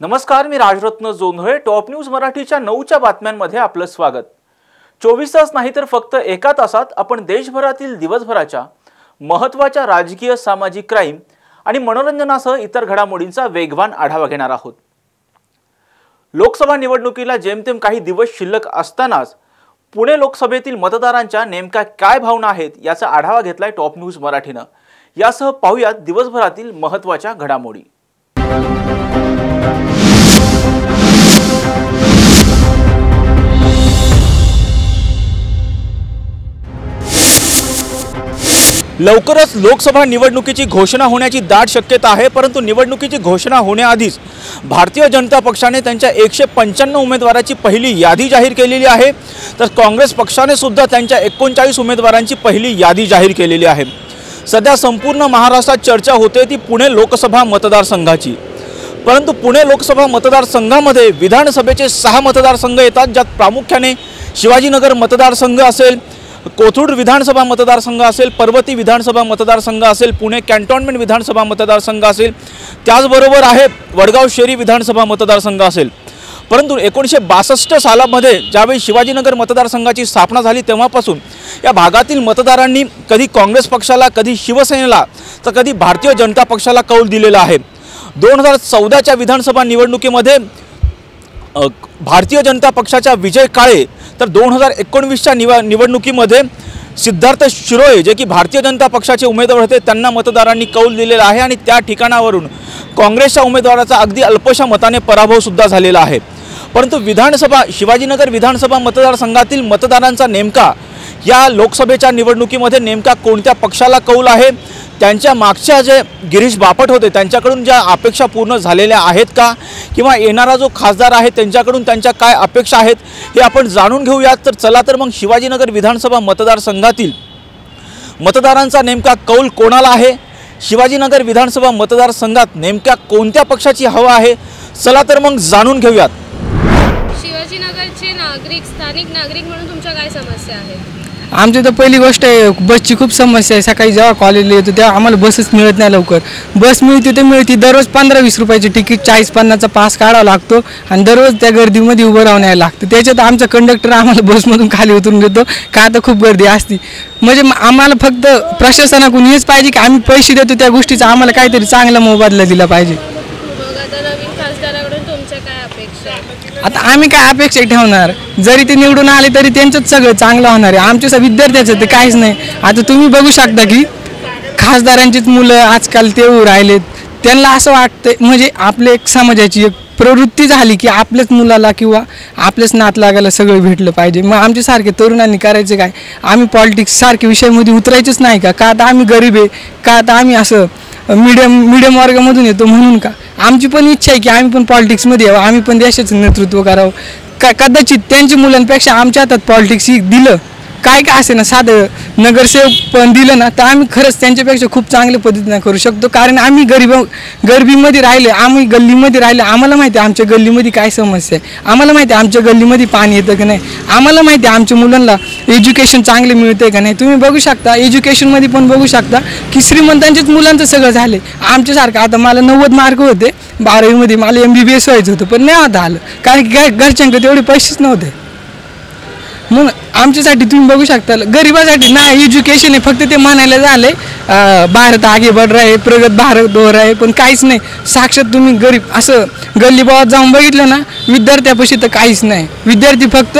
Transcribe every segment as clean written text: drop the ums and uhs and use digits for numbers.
नमस्कार, मी Rajratna Jondhale. Top news मराठीच्या 9च्या बातम्यांमध्ये आपलं स्वागत. 24 तास नाही तर फक्त एका तासात आपण देशभरातील दिवसभराच्या महत्त्वाच्या राजकीय, सामाजिक, क्राईम आणि मनोरंजनासह इतर घडामोडींचा वेगवान आढावा घेणार आहोत. लोकसभा निवडणुकीला जेमतेम काही दिवस शिल्लक असतानाच पुणे लोकसभेतील मतदारांच्या नेमक्या काय भावना आहेत याचा आढावा घेतलाय टॉप न्यूज मराठीनं. यासह पाहूयात दिवसभरातील महत्त्वाच्या घडामोडी. लवकरच लोकसभा निवडणुकीची घोषणा होण्याची दाट शक्यता आहे. परंतु निवडणुकीची घोषणा होण्याआधीच भारतीय जनता पक्षाने त्यांच्या 195 उमेदवारांची पहिली यादी जाहीर केलेली आहे. तर काँग्रेस पक्षाने सुद्धा त्यांच्या 39 उमेदवारांची पहिली यादी जाहीर केलेली आहे. सध्या संपूर्ण महाराष्ट्रात चर्चा होते ती पुणे लोकसभा मतदारसंघाची. परंतु पुणे लोकसभा मतदारसंघामध्ये विधानसभेचे 6 मतदारसंघ येतात, ज्यात प्रामुख्याने शिवाजीनगर मतदारसंघ असेल, कोथरूड विधानसभा मतदारसंघ असेल, पर्वती विधानसभा मतदारसंघ असेल, पुणे कॅन्टोन्मेंट विधानसभा मतदारसंघ असेल, त्याचबरोबर आहे वडगाव शेरी विधानसभा मतदारसंघ असेल. परंतु 1962 सालामध्ये ज्यावेळी शिवाजीनगर मतदारसंघाची स्थापना झाली तेव्हापासून या भागातील मतदारांनी कधी काँग्रेस पक्षाला, कधी शिवसेनेला, तर कधी भारतीय जनता पक्षाला कौल दिलेला आहे. 2014च्या विधानसभा निवडणुकीमध्ये भारतीय जनता पक्षाच्या विजय काळे, तर 2019च्या निवडणुकीमध्ये सिद्धार्थ शिरोळे जे की भारतीय जनता पक्षाचे उमेदवार होते त्यांना मतदारांनी कौल दिलेला आहे. आणि त्या ठिकाणावरून काँग्रेसच्या उमेदवाराचा अगदी अल्पशा मताने पराभव सुद्धा झालेला आहे. परंतु शिवाजीनगर विधानसभा मतदारसंघातील मतदारांचा नेमका या लोकसभेच्या निवडणुकीमध्ये नेमका कोणत्या पक्षाला कौल आहे, त्यांच्या मागच्या जे गिरीश बापट होते त्यांच्याकडून ज्या अपेक्षा पूर्ण झालेल्या आहेत का, किंवा येणारा जो खासदार आहे त्यांच्याकडून त्यांच्या काय अपेक्षा आहेत हे आपण जाणून घेऊयात. तर चला तर मग शिवाजीनगर विधानसभा मतदारसंघातील मतदारांचा नेमका कौल कोणाला आहे, शिवाजीनगर विधानसभा मतदारसंघात नेमक्या कोणत्या पक्षाची हवा आहे, चला तर मग जाणून घेऊयात. शिवाजीनगरचे नागरिक, स्थानिक नागरिक म्हणून तुमच्या काय समस्या आहेत? आमची तर पहिली गोष्ट आहे, बसची खूप समस्या आहे. सकाळी जेव्हा कॉलेजला येतो तेव्हा आम्हाला बसच मिळत नाही लवकर. बस मिळते ते मिळते, दररोज 15-20 रुपयाची तिकीट, 40-50चा पास काढावा लागतो आणि दररोज त्या गर्दीमध्ये उभं राहून यायला लागतं. त्याच्यात आमचा कंडक्टर आम्हाला बसमधून खाली उतरून देतो का आता खूप गर्दी असते. म्हणजे आम्हाला फक्त प्रशासनाकडून हेच पाहिजे की आम्ही पैसे देतो त्या गोष्टीचा आम्हाला काहीतरी चांगला मोबदला दिला पाहिजे. आता आम्ही काय अपेक्षा ठेवणार, जरी ते निवडून आले तरी त्यांचंच सगळं चांगलं होणार आहे. आमच्या विद्यार्थ्याचं ते काहीच नाही. आता तुम्ही बघू शकता की खासदारांचीच मुलं आजकाल ते राहिलेत. त्यांना असं वाटतं म्हणजे आपल्या एक समाजाची एक प्रवृत्ती झाली की आपल्याच मुलाला किंवा आपल्याच नातलागाला सगळं भेटलं पाहिजे. मग आमच्यासारखे तरुणांनी करायचं काय, आम्ही पॉलिटिक्स सारखे विषयामध्ये उतरायचंच नाही का आता आम्ही गरीब आहे का, आता आम्ही असं मीडियम वर्गामधून येतो म्हणून का. आमची पण इच्छा आहे की आम्ही पण पॉलिटिक्समध्ये यावं, आम्ही पण देशाचं नेतृत्व करावं. कदाचित त्यांच्या मुलांपेक्षा आमच्या हातात पॉलिटिक्स दिलं काय असे ना, साधं नगरसेवक पण दिलं ना तर आम्ही खरंच त्यांच्यापेक्षा खूप चांगल्या पद्धतीने करू शकतो. कारण आम्ही गरिबीमध्ये राहिले, आम्ही गल्लीमध्ये राहिले, आम्हाला माहिती आहे आमच्या गल्लीमध्ये काय समस्या आहे, आम्हाला माहिती आहे आमच्या गल्लीमध्ये पाणी येतं का नाही, आम्हाला माहिती आहे आमच्या मुलांना एज्युकेशन चांगले मिळतं का नाही. तुम्ही बघू शकता एज्युकेशनमध्ये पण बघू शकता की श्रीमंतांच्याच मुलांचं सगळं झालं. आमच्यासारखं आता मला 90 मार्क होते 12वीमध्ये, मला MBBS व्हायचं होतं पण नाही आता आलं, कारण की काय घरच्यांकडे तेवढे पैसेच नव्हते. मग आमच्यासाठी तुम्ही बघू शकता गरिबासाठी ना एज्युकेशन आहे, फक्त ते म्हणायला झाले भारत आगे बढ़ रहा है, प्रगत भारत हो रहा है, पण काहीच नाही. साक्षात तुम्ही गरीब असं गल्लीबावात जाऊन बघितलं ना, विद्यार्थ्यापाशी तर काहीच नाही. विद्यार्थी फक्त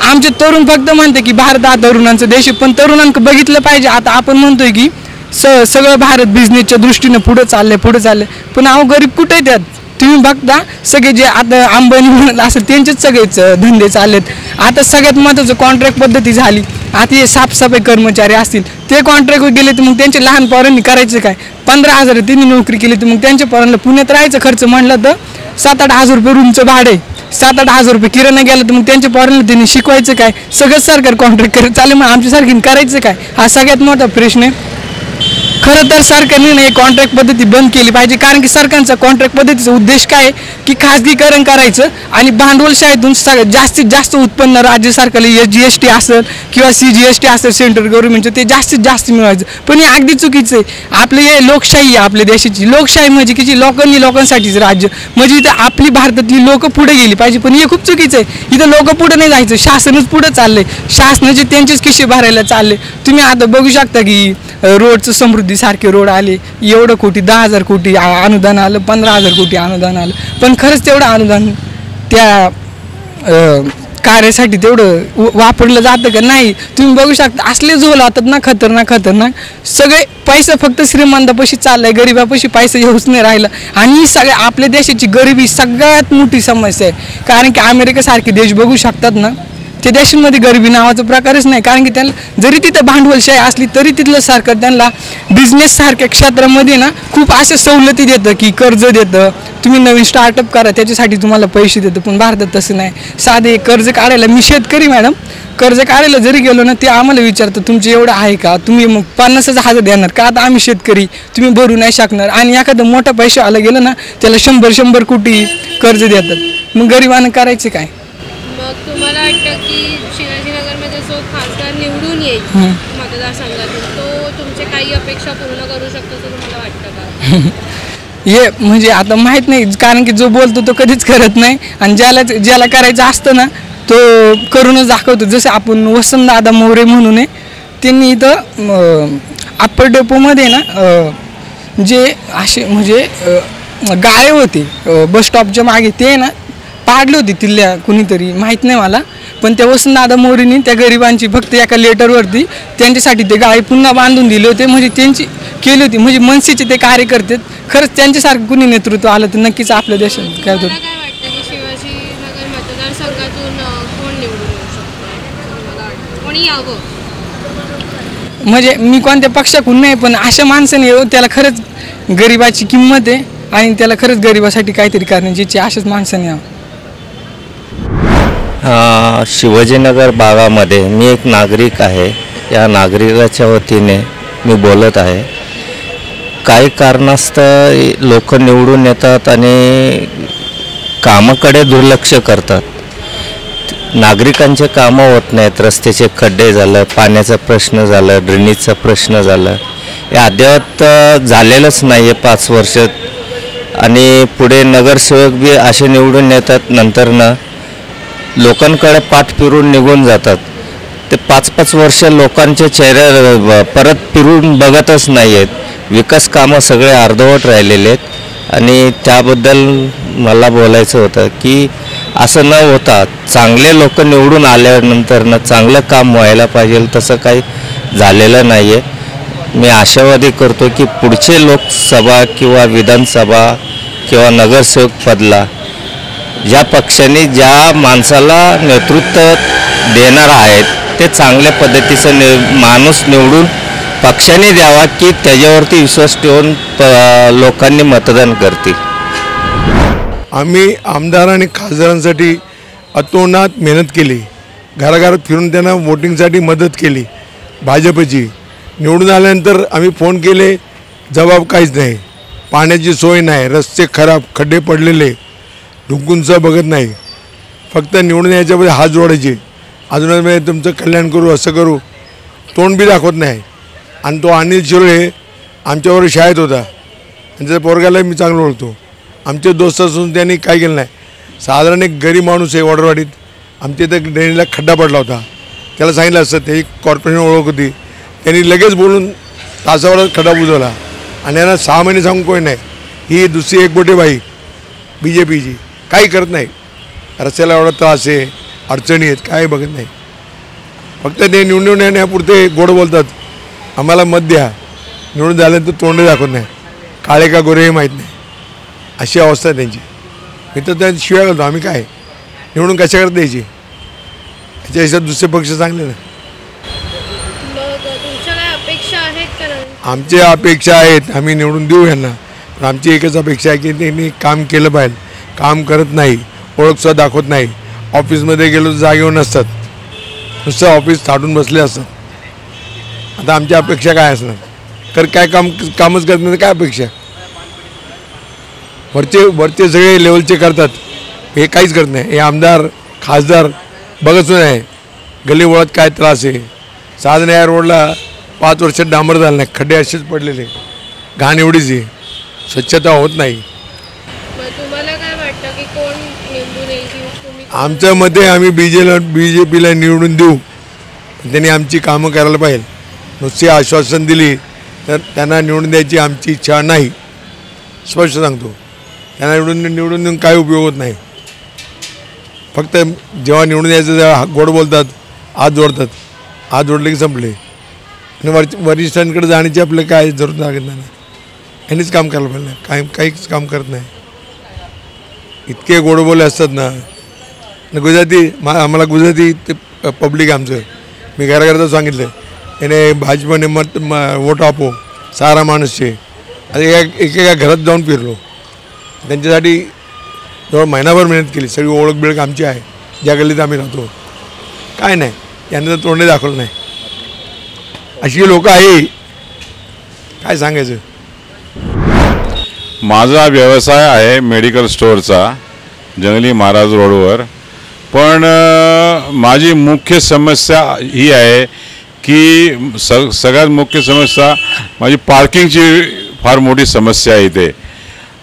आमचे तरुण फक्त म्हणते की भारत हा तरुणांचा देश आहे, पण तरुणांना बघितलं पाहिजे. आता आपण म्हणतोय की सगळं भारत बिझनेसच्या दृष्टीनं पुढं चाललंय, पण अहो गरीब कुठे त्यात तुम्ही बघता. सगळे जे आता अंबानी म्हणत असेल त्यांचेच सगळेच धंदे चाललेत. आता सगळ्यात महत्त्वाचं कॉन्ट्रॅक्ट पद्धती झाली. आता हे साफसफाई कर्मचारी असतील ते कॉन्ट्रॅक्टवर गेले तर मग त्यांच्या लहान पोरांनी करायचं काय, 15,000 त्यांनी नोकरी केली तर मग त्यांच्या पोरांना पुण्यात राहायचं खर्च म्हणलं तर 7-8 हजार रुपये रूमचं भाडे, 7-8 हजार रुपये किराणा गेला तर मग त्यांच्या पोरांना त्यांनी शिकवायचं काय, सगळंच सरकार कॉन्ट्रॅक्ट करत चालेल. मग आमच्यासारखी करायचं काय, हा सगळ्यात मोठा प्रश्न आहे. खरं तर सरकारने ना कॉन्ट्रॅक्ट पद्धती बंद केली पाहिजे, कारण की सरकारचा कॉन्ट्रॅक्ट पद्धतीचा उद्देश काय आहे की खाजगीकरण करायचं आणि भांडवलशाहीतून जास्तीत जास्त उत्पन्न राज्य सरकारला GST असेल किंवा CGST असेल सेंट्रल गव्हर्नमेंटचं ते जास्तीत जास्त मिळवायचं. पण हे अगदी चुकीचं आहे. आपलं हे लोकशाही आहे, आपल्या देशाची लोकशाही म्हणजे की लोकांसाठीच राज्य, म्हणजे इथं आपली भारतातली लोक पुढे गेली पाहिजे. पण हे खूप चुकीचं आहे. इथं लोक पुढे नाही जायचं, शासनच पुढे चाललंय, शासनाचे त्यांचेच खिशे भरायला चालले. तुम्ही आता बघू शकता की रोडचं समृद्धीसारखे रोड आले, एवढं कोटी 10,000 कोटी अनुदान आलं, 15,000 कोटी अनुदान आलं, पण खरंच तेवढं अनुदान त्या कार्यासाठी तेवढं वापरलं जातं का नाही. तुम्ही बघू शकता असले झोल होतात ना खतरनाक सगळे पैसा फक्त श्रीमंतापाशी चाललाय, गरिबापाशी पैसा येऊच नाही राहिला. आणि ही सगळ्या आपल्या देशाची गरिबी सगळ्यात मोठी समस्या आहे, कारण की अमेरिकेसारखे देश बघू शकतात ना, त्या देशांमध्ये गरिबी नावाचा प्रकारच नाही, कारण की त्यांना जरी तिथं भांडवलशाही असली तरी तिथलं सरकार त्यांना बिझनेस सारख्या क्षेत्रामध्ये ना खूप अशा सवलती देतं की कर्ज देतं, तुम्ही नवीन स्टार्टअप करा त्याच्यासाठी तुम्हाला पैसे देतं. पण भारतात तसं नाही. साधे कर्ज काढायला, मी शेतकरी मॅडम, कर्ज काढायला जरी गेलो ना ते आम्हाला विचारतं तुमचं एवढं आहे का, तुम्ही मग 50,000 देणार का, आता आम्ही शेतकरी तुम्ही भरू नाही शकणार. आणि एखादं मोठा पैसा आला गेलं ना त्याला 100 कोटी कर्ज देतात. मग गरिबानं करायचं काय. मग तुम्हाला वाटतं की शिवाजीनगरमध्ये जो खासदार निवडून येईल मतदारसंघातून तो तुमचे काही अपेक्षा पूर्ण करू शकतो असं तुम्हाला वाटतं का? हे म्हणजे आता माहीत नाही, कारण की जो बोलतो तो कधीच करत नाही, आणि ज्याला करायचं असतं ना तो करूनच दाखवतो. जसे आपण वसंतदादा मोरे म्हणून आहे, त्यांनी इथं अप्पर डेपोमध्ये ना जे असे म्हणजे गाळे होते बस स्टॉपच्या मागे ते ना पाडली होती तिथल्या कुणीतरी, माहीत नाही मला, पण त्या वसंतदादा मोरेंनी त्या गरिबांची फक्त एका लेटरवरती त्यांच्यासाठी ते गाळे पुन्हा बांधून दिले होते, म्हणजे त्यांची केली होती. म्हणजे मनसेचे ते कार्यकर्ते खरंच त्यांच्यासारखं कुणी नेतृत्व आलं तर नक्कीच आपल्या देशात काय होतं. काय वाटतं की शिवाजीनगर मतदारसंघातून कोण निवडून येऊ शकतो, कोणी यावं? म्हणजे मी कोणत्या पक्षाकडून नाही, पण अशा माणसाने येऊ त्याला खरंच गरिबाची किंमत आहे आणि त्याला खरंच गरिबासाठी काहीतरी करण्याची अशाच माणसाने यावं. शिवाजीनगर भागामध्ये मी एक नागरिक आहे, या नागरिकाच्या वतीने मी बोलत आहे. काही कारणास्तव लोक निवडून येतात आणि कामाकडे दुर्लक्ष करतात. नागरिकांचे कामं होत नाहीत, रस्त्याचे खड्डे झालं, पाण्याचा प्रश्न झालं, ड्रेनेजचा प्रश्न झाला, हे अद्याप झालेलंच नाही आहे 5 वर्षात. आणि पुढे नगरसेवक बी असे निवडून येतात, नंतरनं लोकांकडे पाठ फिरून निघून जातात. ते 5-5 वर्ष लोकांचे चेहरे परत फिरून बघतच नाही आहेत. विकास कामं सगळे अर्धवट राहिलेले आहेत. आणि त्याबद्दल मला बोलायचं होतं की असं न होता चांगले लोक निवडून आल्यानंतरनं चांगलं काम व्हायला पाहिजे, तसं काही झालेलं नाही आहे. मी आशावादी करतो की पुढचे लोकसभा किंवा विधानसभा किंवा नगरसेवक पदला ज्या पक्षाने ज्या माणसाला नेतृत्व देणार आहेत ते चांगल्या पद्धतीचं माणूस निवडून पक्षाने द्यावा की त्याच्यावरती विश्वास ठेवून लोकांनी मतदान करतील. आम्ही आमदार आणि खासदारांसाठी अतोनात मेहनत केली, घराघरात फिरून त्यांना वोटिंगसाठी मदत केली. भाजपची निवडून आल्यानंतर आम्ही फोन केले, जबाब काहीच नाही. पाण्याची सोय नाही, रस्ते खराब, खड्डे पडलेले, ढुंकूनचं बघत नाही. फक्त निवडून याच्यामध्ये हात जोडायचे, अजून तुमचं कल्याण करू, असं करू, तोंड बी दाखवत नाही. आणि तो अनिल शिरोळे आमच्यावर शाळेत होता आणि त्याच्या पोरगाला मी चांगलं ओळखतो. आमचे दोस्त असून त्यांनी काय केलं नाही. साधारण एक गरीब माणूस आहे वॉर्डरवाडीत, आमच्या इथं ड्रेनेजला खड्डा पडला होता, त्याला सांगितलं असतं, त्याची कॉर्पोरेशन ओळख होती, त्यांनी लगेच बोलून तासावरच खड्डा बुजवला. आणि यांना 6 महिने सांगून कोणी नाही. ही दुसरी एक बोटे बाई BJPची काही करत नाही. रस्त्याला एवढा त्रास आहे, अडचणी आहेत, काय बघत नाही. फक्त ते निवडून येण्यापुरते गोड बोलतात, आम्हाला मत द्या, निवडून झाल्यानंतर तोंड दाखवत नाही, काळे का गोरे हे माहीत नाही. अशी अवस्था आहे त्यांची. मी तर त्यांची शिवाय घालतो, आम्ही काय निवडून कशाकडे द्यायची, याच्या हिशोबात दुसरे पक्ष चांगले ना. आमच्या अपेक्षा आहेत, आम्ही निवडून देऊ यांना, पण आमची एकच अपेक्षा आहे की त्यांनी काम केलं पाहिजे. काम करत नाही, ओळखसुद्धा दाखवत नाही. ऑफिसमध्ये गेलो तर जागेवर नसतात, नुसतं ऑफिस थाटून बसले असतात. आता आमच्या अपेक्षा काय असणार. काय कामच करत नाही, काय अपेक्षा? वरचे सगळे लेवलचे करतात, हे काहीच करत नाही. हे आमदार खासदार बघत नाही गल्ली बोळात काय त्रास आहे. साधना या रोडला 5 वर्षात डांबर झालं नाही, खड्डे असेच पडलेले, घाण एवढीच आहे, स्वच्छता होत नाही. तुम्हाला काय वाटतं की कोण निवडून येईल किंवा तुम्ही आमच्या मते आम्ही BJPला निवडून देऊ, त्यांनी आमची कामं करायला पाहिजे. नुसती आश्वासन दिली तर त्यांना निवडून द्यायची आमची इच्छा नाही, स्पष्ट सांगतो. त्यांना निवडून देऊन काय उपयोग होत नाही. फक्त जेव्हा निवडून यायचं तेव्हा गोड बोलतात, हात जोडतात, हात जोडले की संपले. आणि वरिष्ठांकडे जाण्याची आपलं काय जरूरत लागत नाही. यांनीच काम करायला पाहिजे, काहीच काम करत नाही. इतके गोड बोले असतात ना. गुजराती आम्हाला गुजराती ते पब्लिक आमचं, मी घराघरात सांगितलं त्याने भाजपने वोट आपो सारा माणूस छे. आता एकेका घरात जाऊन फिरलो, त्यांच्यासाठी जवळ महिनाभर मेहनत केली. सगळी ओळख बिळख आमची आहे, ज्या गल्लीत आम्ही राहतो. काय नाही, यांना तर तोंडे दाखवलं नाही. अशी लोक आहे, काय सांगायचं. माझा व्यवसाय आहे मेडिकल स्टोअरचा, जंगली महाराज रोडवर. पण माझी मुख्य समस्या ही आहे की सगळ्यात मुख्य समस्या माझी पार्किंगची फार मोठी समस्या आहे इथे.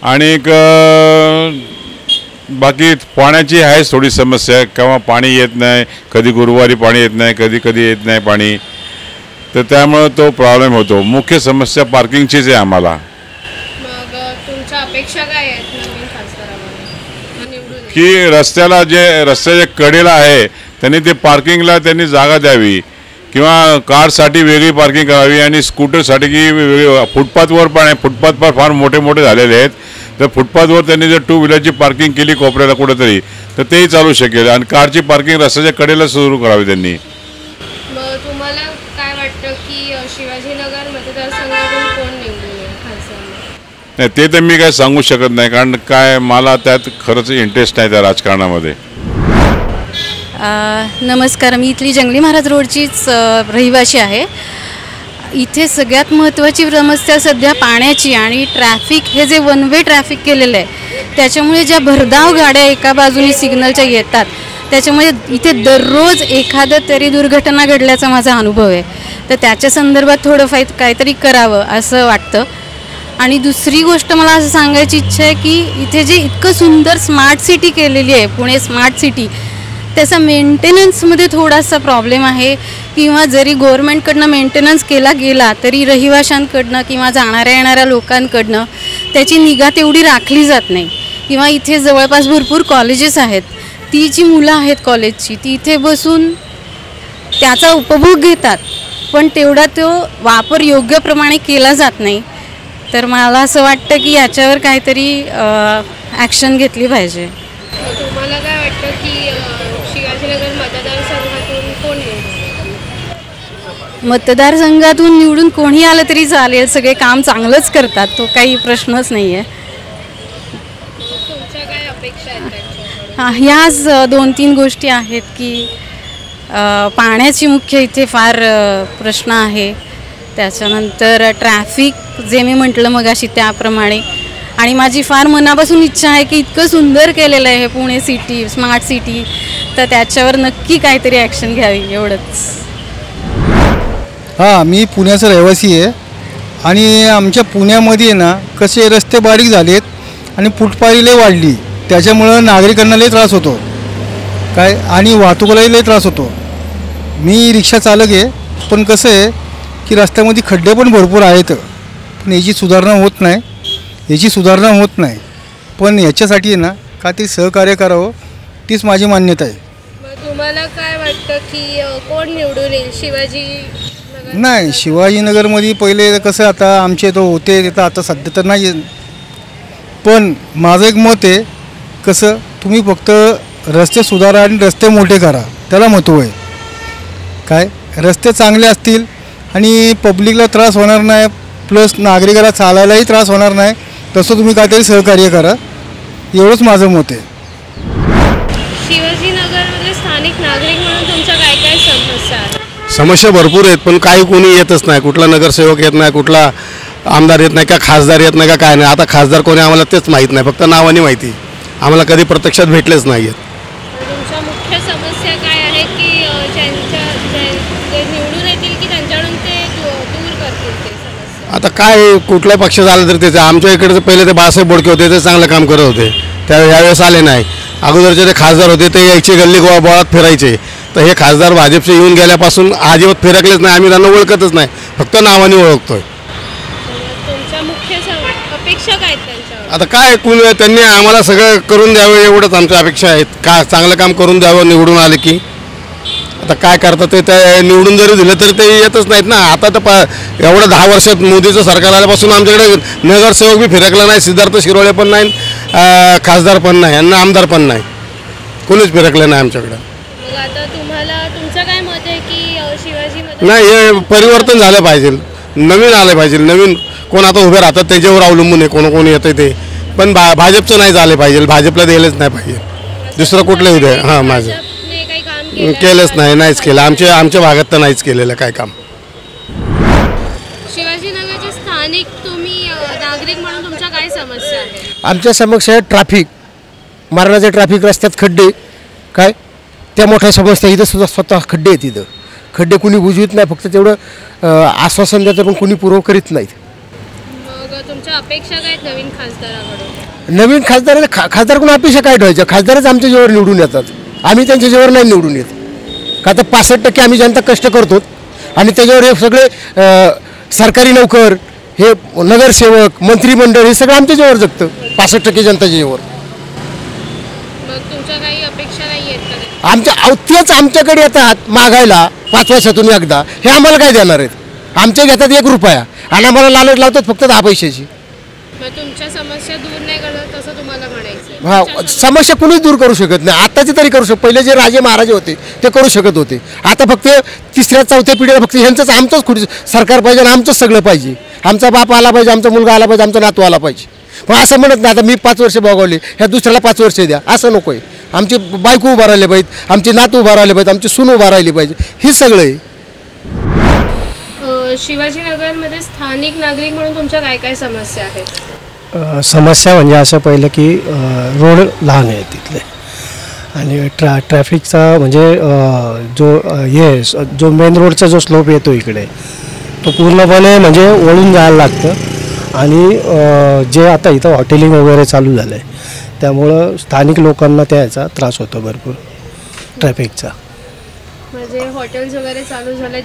आणि बाकी पाण्याची आहे थोडी समस्या, केव्हा पाणी येत नाही, कधी गुरुवारी पाणी येत नाही, कधी येत नाही पाणी. तर त्यामुळे तो प्रॉब्लेम होतो. मुख्य समस्या पार्किंगचीच आहे आम्हाला. मग तुमच्या अपेक्षा काय आहेत नवीन खासदारामध्ये निवडून की रस्त्याच्या कडेला आहे त्यांनी ते पार्किंगला त्यांनी जागा द्यावी, किंवा कारसाठी वेगळी पार्किंग करावी आणि स्कूटरसाठी की वेगळी. फुटपाथवर पण आहे, फुटपाथ पण फार मोठे मोठे झालेले आहेत. तर फुटपाथवर त्यांनी जर 2 व्हीलरची पार्किंग केली कोपऱ्याला कुठेतरी तर तेही चालू शकेल. आणि कारची पार्किंग रस्त्याच्या कडेला सुरू करावी त्यांनी. मग तुम्हाला काय वाटतं की शिवाजीनगर मतदारसंघातून कोण निवडून येईल खासदार? नाही, ते तर मी काय सांगू शकत नाही, कारण काय मला त्यात खरंच इंटरेस्ट नाही त्या राजकारणामध्ये. नमस्कार, मी इथली जंगली महाराज रोडचीच रहिवासी आहे. इथे सगळ्यात महत्त्वाची समस्या सध्या पाण्याची आणि ट्रॅफिक. हे जे 1 वे ट्रॅफिक केलेलं आहे त्याच्यामुळे ज्या भरधाव गाड्या एका बाजूने सिग्नलच्या येतात त्याच्यामुळे इथे दररोज एखादं तरी दुर्घटना घडल्याचा माझा अनुभव आहे. तर त्याच्या संदर्भात थोडं काहीतरी करावं असं वाटतं. आणि दुसरी गोष्ट मला असं सांगायची इच्छा आहे की इथे जे इतकं सुंदर स्मार्ट सिटी केलेली आहे, पुणे स्मार्ट सिटी, त्याचा मेंटेनन्समध्ये थोडासा प्रॉब्लेम आहे. किंवा जरी गव्हर्नमेंटकडनं मेंटेनन्स केला गेला तरी रहिवाशांकडनं किंवा जाणाऱ्या येणाऱ्या लोकांकडनं त्याची निगा तेवढी राखली जात नाही. किंवा इथे जवळपास भरपूर कॉलेजेस आहेत, ती जी मुलं आहेत कॉलेजची ती इथे बसून त्याचा उपभोग घेतात, पण तेवढा तो वापर योग्यप्रमाणे केला जात नाही. तर मला असं वाटतं की याच्यावर काहीतरी ॲक्शन घेतली पाहिजे. तुम्हाला काय वाटतं की शिवाजीनगर मतदारसंघातून कोण निवडून येईल? मतदारसंघातून निवडून कोणी आलं तरी चालेल, सगळे काम चांगलंच करतात, तो काही प्रश्नच नाही आहे. तुमच्या काय अपेक्षा आहेत त्यांच्याकडून? हां, ह्याच 2-3 गोष्टी आहेत की पाण्याची मुख्य इथे फार प्रश्न आहे. त्याच्यानंतर ट्रॅफिक जे मी म्हटलं मगाशी त्याप्रमाणे. आणि माझी फार मनापासून इच्छा आहे की इतकं सुंदर केलेलं आहे हे पुणे सिटी, स्मार्ट सिटी, तर त्याच्यावर नक्की काहीतरी ॲक्शन घ्यावी, एवढंच. हां, मी पुण्याचा रहिवासी आहे. आणि आमच्या पुण्यामध्ये ना कसे रस्ते बारीक झालेत आणि फुटपाथी लई वाढली, त्याच्यामुळं नागरिकांना लई त्रास होतो काय, आणि वाहतुकीलाही लई त्रास होतो. मी रिक्षा चालक आहे, पण कसं आहे की रस्त्यामध्ये खड्डे पण भरपूर आहेत, पण याची सुधारणा होत नाही. पण याच्यासाठी आहे ना काहीतरी सहकार्य करावं, तीच माझी मान्यता आहे. मग तुम्हाला काय वाटतं की कोण निवडून येईल? नाही, शिवाजीनगरमध्ये पहिले कसं आता आमचे तो होते तिथं, आता सध्या तर नाही. पण माझं एक मत आहे, कसं तुम्ही फक्त रस्ते सुधारा आणि रस्ते मोठे करा, त्याला महत्त्व आहे. काय रस्ते चांगले असतील आणि पब्लिकला त्रास होणार नाही, प्लस नागरिकाला चालायलाही त्रास होणार नाही, तसं तुम्ही काहीतरी सहकार्य करा, एवढंच माझं मत आहे. शिवाजीनगरमध्ये स्थानिक नागरिक म्हणून तुमच्या काय काय समस्या आहेत? समस्या भरपूर आहेत, पण काही कोणी येतच नाही. कुठला नगरसेवक येत नाही, कुठला आमदार येत नाही, का खासदार येत नाही, का काय नाही. आता खासदार कोणी आम्हाला तेच माहीत नाही, फक्त नावाने माहिती. आम्हाला कधी प्रत्यक्षात भेटलेच नाही आहेत. तुमच्या मुख्य समस्या काय आहे की जे निवडून येतील की त्यांच्याकडून ते दूर करतील ते समस्या? आता काय कुठल्या पक्ष झालं तर त्याचं, आमच्या इकडचं पहिले ते बाळासाहेब बोडके होते, ते चांगलं काम करत होते, यावेळेस आले नाही. अगोदरचे ते खासदार होते, ते यायचे गल्ली बोळात फिरायचे. तर हे खासदार भाजपचे येऊन गेल्यापासून अजिबात फिरकलेच नाही. आम्ही त्यांना ओळखतच नाही, फक्त नावाने ओळखतोय. तुमच्या मुख्य अपेक्षा काय आहेत त्यांच्यावर? आता काय त्यांनी आम्हाला सगळं करून द्यावं एवढंच आमच्या अपेक्षा आहेत. का चांगलं काम करून द्यावं निवडून आले की. आता काय करतात ते निवडून जरी दिलं तरी ते येतच नाहीत ना. आता तर एवढं 10 वर्षात मोदीचं सरकार आल्यापासून आमच्याकडे नगरसेवक बी फिरकला नाही. सिद्धार्थ शिरोळे पण नाही, खासदार पण नाही आणि आमदार पण नाही, कोणीच फिरकलं नाही आमच्याकडं. मग आता तुमचं काय मत आहे की शिवाजी नाही, हे परिवर्तन झालं पाहिजे, नवीन आलं पाहिजे. नवीन कोण आता उभे राहतात त्याच्यावर अवलंबून आहे कोण येतं ते. पण भाजपचं नाही झालं पाहिजे, भाजपला द्यायलाच नाही पाहिजे. दुसरं कुठलं उद्या हां माझं केलंच नाही, नाहीच केलं. आमच्या भागात तर नाहीच केलेलं काय काम. शिवाजीनगरचे स्थानिक तुम्ही नागरिक म्हणून तुमच्या काय समस्या आहेत? आमच्या समस्या आहे ट्रॅफिक, मारणाचे ट्रॅफिक, रस्त्यात खड्डे. काय त्या मोठ्या समस्या. इथं सुद्धा स्वतः खड्डे आहेत. इथं खड्डे कुणी बुजवित नाही, फक्त तेवढं आश्वासन देतं पण कुणी पुरव करीत नाहीत. मग तुमच्या अपेक्षा काय आहेत नवीन खासदाराकडून? नवीन खासदारकडून अपेक्षा काय ठेवायच्या? खासदारच आमच्या जेव्हा निवडून येतात, आम्ही त्यांच्या जेव्हा नाही निवडून येत. का तर 65% आम्ही जनता कष्ट करतो आणि त्याच्यावर हे सगळे सरकारी नोकर, हे नगरसेवक, मंत्रिमंडळ हे सगळं आमच्या जेव्हा जगतं 65% जनताच्या जेव्हा. मग तुमच्या काही अपेक्षा नाही आहेत का? तेच आमच्याकडे येतात मागायला 5 वर्षातून एकदा. हे आम्हाला काय देणार आहेत? आमच्या घेतात 1 रुपया आणि आम्हाला लालच लावतात फक्त 10 पैशाची. मग तुमच्या समस्या दूर नाही करत असं तुम्हाला म्हणायचं? हा, समस्या कुणीच दूर करू शकत नाही. आत्ताचे तरी करू शकतो, पहिले जे राजे महाराजे होते ते करू शकत होते. आता फक्त 3ऱ्या 4थ्या पिढीला फक्त ह्यांचंच आमचंच खुर्ची सरकार पाहिजे आणि आमचंच सगळं पाहिजे. आमचा बाप आला पाहिजे, आमचा मुलगा आला पाहिजे, आमचा नातू आला पाहिजे. पण असं म्हणत नाही आता मी 5 वर्ष भोगवले, ह्या दुसऱ्याला 5 वर्ष द्या, असं नको आहे. आमची बायको उभा राहिले पाहिजे, आमची नातू उभा राहिले पाहिजे, आमची सून उभा राहिली पाहिजे. हे सगळं आहे. शिवाजीनगरमध्ये स्थानिक नागरिक म्हणून तुमच्या काय काय समस्या आहेत? समस्या म्हणजे असं पहिलं की रोड लहान आहे तिथले आणि ट्रॅफिकचा म्हणजे जो मेन रोडचा जो स्लोप येतो इकडे तो पूर्णपणे म्हणजे वळून जायला लागतं. आणि जे आता इथं हॉटेलिंग वगैरे चालू झालं आहे त्यामुळं स्थानिक लोकांना त्याचा त्रास होतो भरपूर ट्रॅफिकचा. म्हणजे हॉटेल्स वगैरे चालू झाले,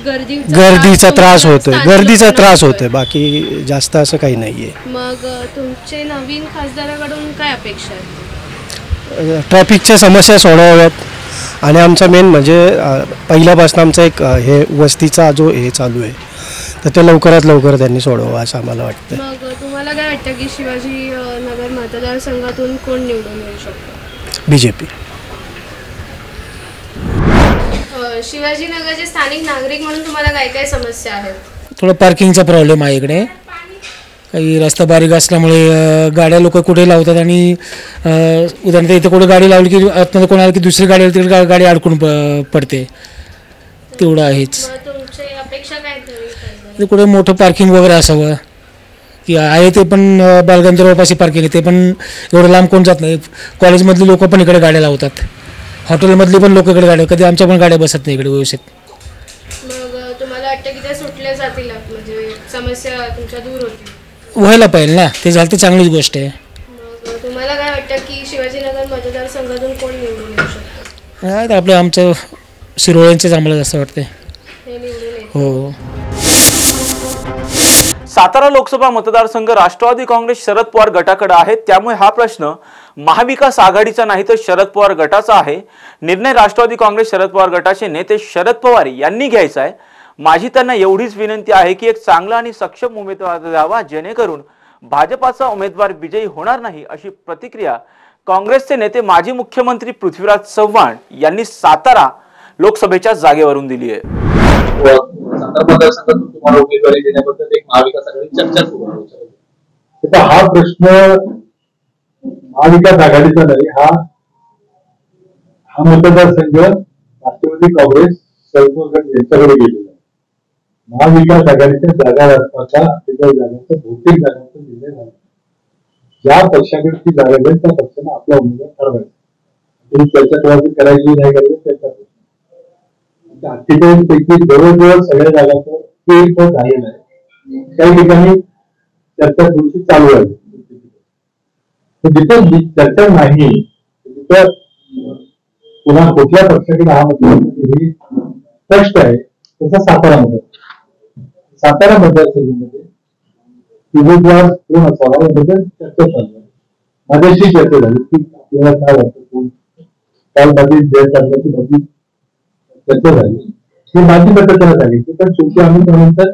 गर्दीचा त्रास होतोय, बाकी जास्त असं काही नाही आहे. मग तुमचे नवीन खासदाराकडून काय अपेक्षा आहे? ट्रॅफिकच्या समस्या सोडवाव्यात आणि आमचा मेन म्हणजे पहिल्यापासून आमचा एक हे वस्तीचा जो हे चालू आहे तर ते लवकरात लवकर त्यांनी सोडवावं असं आम्हाला वाटतं. मग तुम्हाला काय वाटतं की शिवाजीनगर मतदारसंघातून कोण निवडून येऊ शकतो? BJP. शिवाजीनगरचे स्थानिक नागरिक म्हणून तुम्हाला काय काय समस्या आहेत? थोडं पार्किंगचा प्रॉब्लेम आहे इकडे. काही रस्ता बारीक असल्यामुळे गाड्या लोक कुठे लावतात आणि उदाहरणार्थ इथे कुठे गाडी लावली की आतमध्ये कोण आलं की दुसरी गाडी आली तिकडे गाडी अडकून पडते. तेवढं आहेच. तुमची अपेक्षा काय ते कुठे मोठं पार्किंग वगैरे असावं की आहे ते पण बालगंधर्वपाशी पार्किंग आहे ते पण एवढं लांब कोण जात नाही. कॉलेजमधली लोक पण इकडे गाड्या लावतात, हॉटेलमधली पण लोक इकडे गाड्या, कधी आमच्या पण गाड्या बसत नाही इकडे व्यवस्थित. मग तुम्हाला वाटतं की त्या सुटल्या जातील म्हणजे समस्या तुमच्या दूर होतील? व्हायला पाहिजे ना, ते झालं तर चांगलीच गोष्ट आहे. मग तुम्हाला काय वाटतं की शिवाजीनगर मतदारसंघातून कोण निवडून येऊ शकतं? आपलं आमचं शिरोळ्यांचेच आम्हाला जास्त वाटते. हे निवडून येईल? हो. सातारा लोकसभा मतदारसंघ राष्ट्रवादी काँग्रेस शरद पवार गटाकडे आहे, त्यामुळे हा प्रश्न महाविकास आघाडीचा नाही तर शरद पवार गटाचा आहे. निर्णय राष्ट्रवादी काँग्रेस शरद पवार गटाचे नेते शरद पवार यांनी घ्यायचा आहे. माझी त्यांना एवढीच विनंती आहे की एक चांगला आणि सक्षम उमेदवार द्यावा जेणेकरून भाजपाचा उमेदवार विजयी होणार नाही, अशी प्रतिक्रिया काँग्रेसचे नेते माजी मुख्यमंत्री पृथ्वीराज चव्हाण यांनी सातारा लोकसभेच्या जागेवरून दिली आहे. तुम्हाला उमेदवारी देण्याबद्दल एक महाविकास आघाडी चर्चा सुरू आहे. हा प्रश्न महाविकास आघाडीचा नाही, हा मतदारसंघ राष्ट्रवादी काँग्रेस सर्वगट यांच्याकडे गेलेला आहे. महाविकास आघाडीच्या जागा वाटपाचा 48 जागांचा बहुतेक जागांचा निर्णय झाला. ज्या पक्षाकडे ती जागा घेईल त्या पक्षाने आपला उमेदवार ठरवायचा. तरी चर्चा करायची नाही करायची त्याचा प्रश्न. 48 पैकी जवळजवळ सगळ्या जागांचं फेरफार झालेला आहे. काही ठिकाणी चर्चा थोडीशी चालू आहे. जिथं चर्चा नाही तिथं पुन्हा कुठल्या पक्षाकडे हा मतदारसंघ हे स्पष्ट आहे. तसा सातारा मतदारसंघामध्ये उमेदवार कोण असावा याबद्दल चर्चा चालू आहे. माझ्याशी चर्चा झाली की आपल्याला काय वाटतं कोण काल बाबी चर्चा झाली ही माझी मतं त्याला सांगितली. पण शेवटी आम्ही त्यानंतर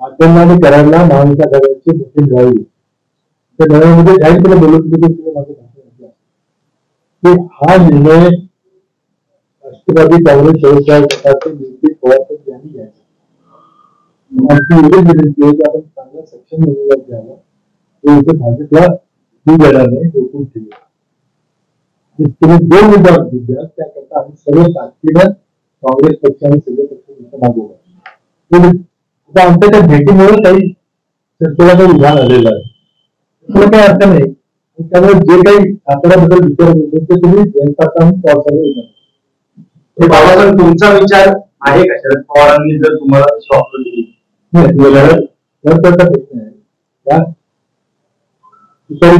आक्रमणाने करायला महाविकास आघाडीची मिटिंग झाली. त्या मेळाव्यामध्ये जाहीर तुला बोलत होते माझं भाषण की हा निर्णय राष्ट्रवादी काँग्रेस शरद पवार निवृत्ती पवार यांनी घ्यायचा. आमची एवढी विनंती आहे की आपण चांगला सक्षम उमेदवार घ्यावा. तो इथे भाजपला देऊ देणार नाही रोखून ठेवूया. तुम्ही 2 उमेदवार द्या त्याकरता आम्ही सर्व ताकदीनं काँग्रेस पक्ष आणि सगळे पक्ष मागवला. आमच्या त्या भेटीमुळे काही चर्चेला काही विधान आलेलं आहे. तुला काही अर्थ नाही. त्यामुळे जे काही आकड्याबद्दल विचारत होते ते तुम्ही जनता बाबासाहेब तुमचा विचार आहे का शरद पवारांनी जर तुम्हाला स्टॉप दिली प्रश्न आहे. विषय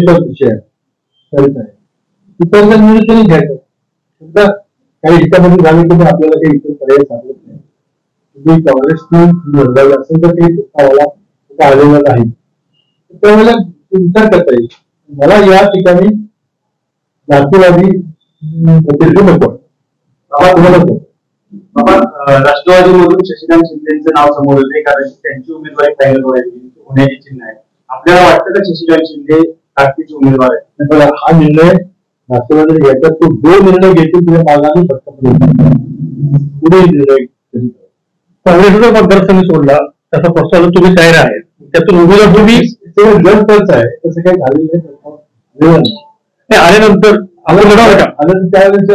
इतरचा निर्णय घ्यायचा. समजा काही हितामध्ये झाले की आपल्याला काही इतर पर्याय सापडत नाही. तुम्ही काँग्रेसने नोंदवलं असेल तर काही प्रस्तावाला आलेला नाही त्यावेळेला विचार करता येईल. मला या ठिकाणी राष्ट्रवादी नको तुम्हाला राष्ट्रवादीमधून शशिकांत शिंदेचं नाव समोर येते कारण त्यांची उमेदवारी फायनल होण्याची चिन्ह आहे. आपल्याला वाटतं का शशिकांत शिंदे ताकदीचे उमेदवार आहेत? हा निर्णय राष्ट्रवादी घ्यायचा. तो जो निर्णय घेतील तुझ्या मागाने फक्त पुढे निर्णय काँग्रेसचा मतदारसंघ सोडला तसा पक्षाला तुम्ही तयार आहे. त्यातून उमेदवार तुम्ही गटच आहे तसं काही झालेलं नाही. आल्यानंतर आपण आल्यानंतर त्यावेळेस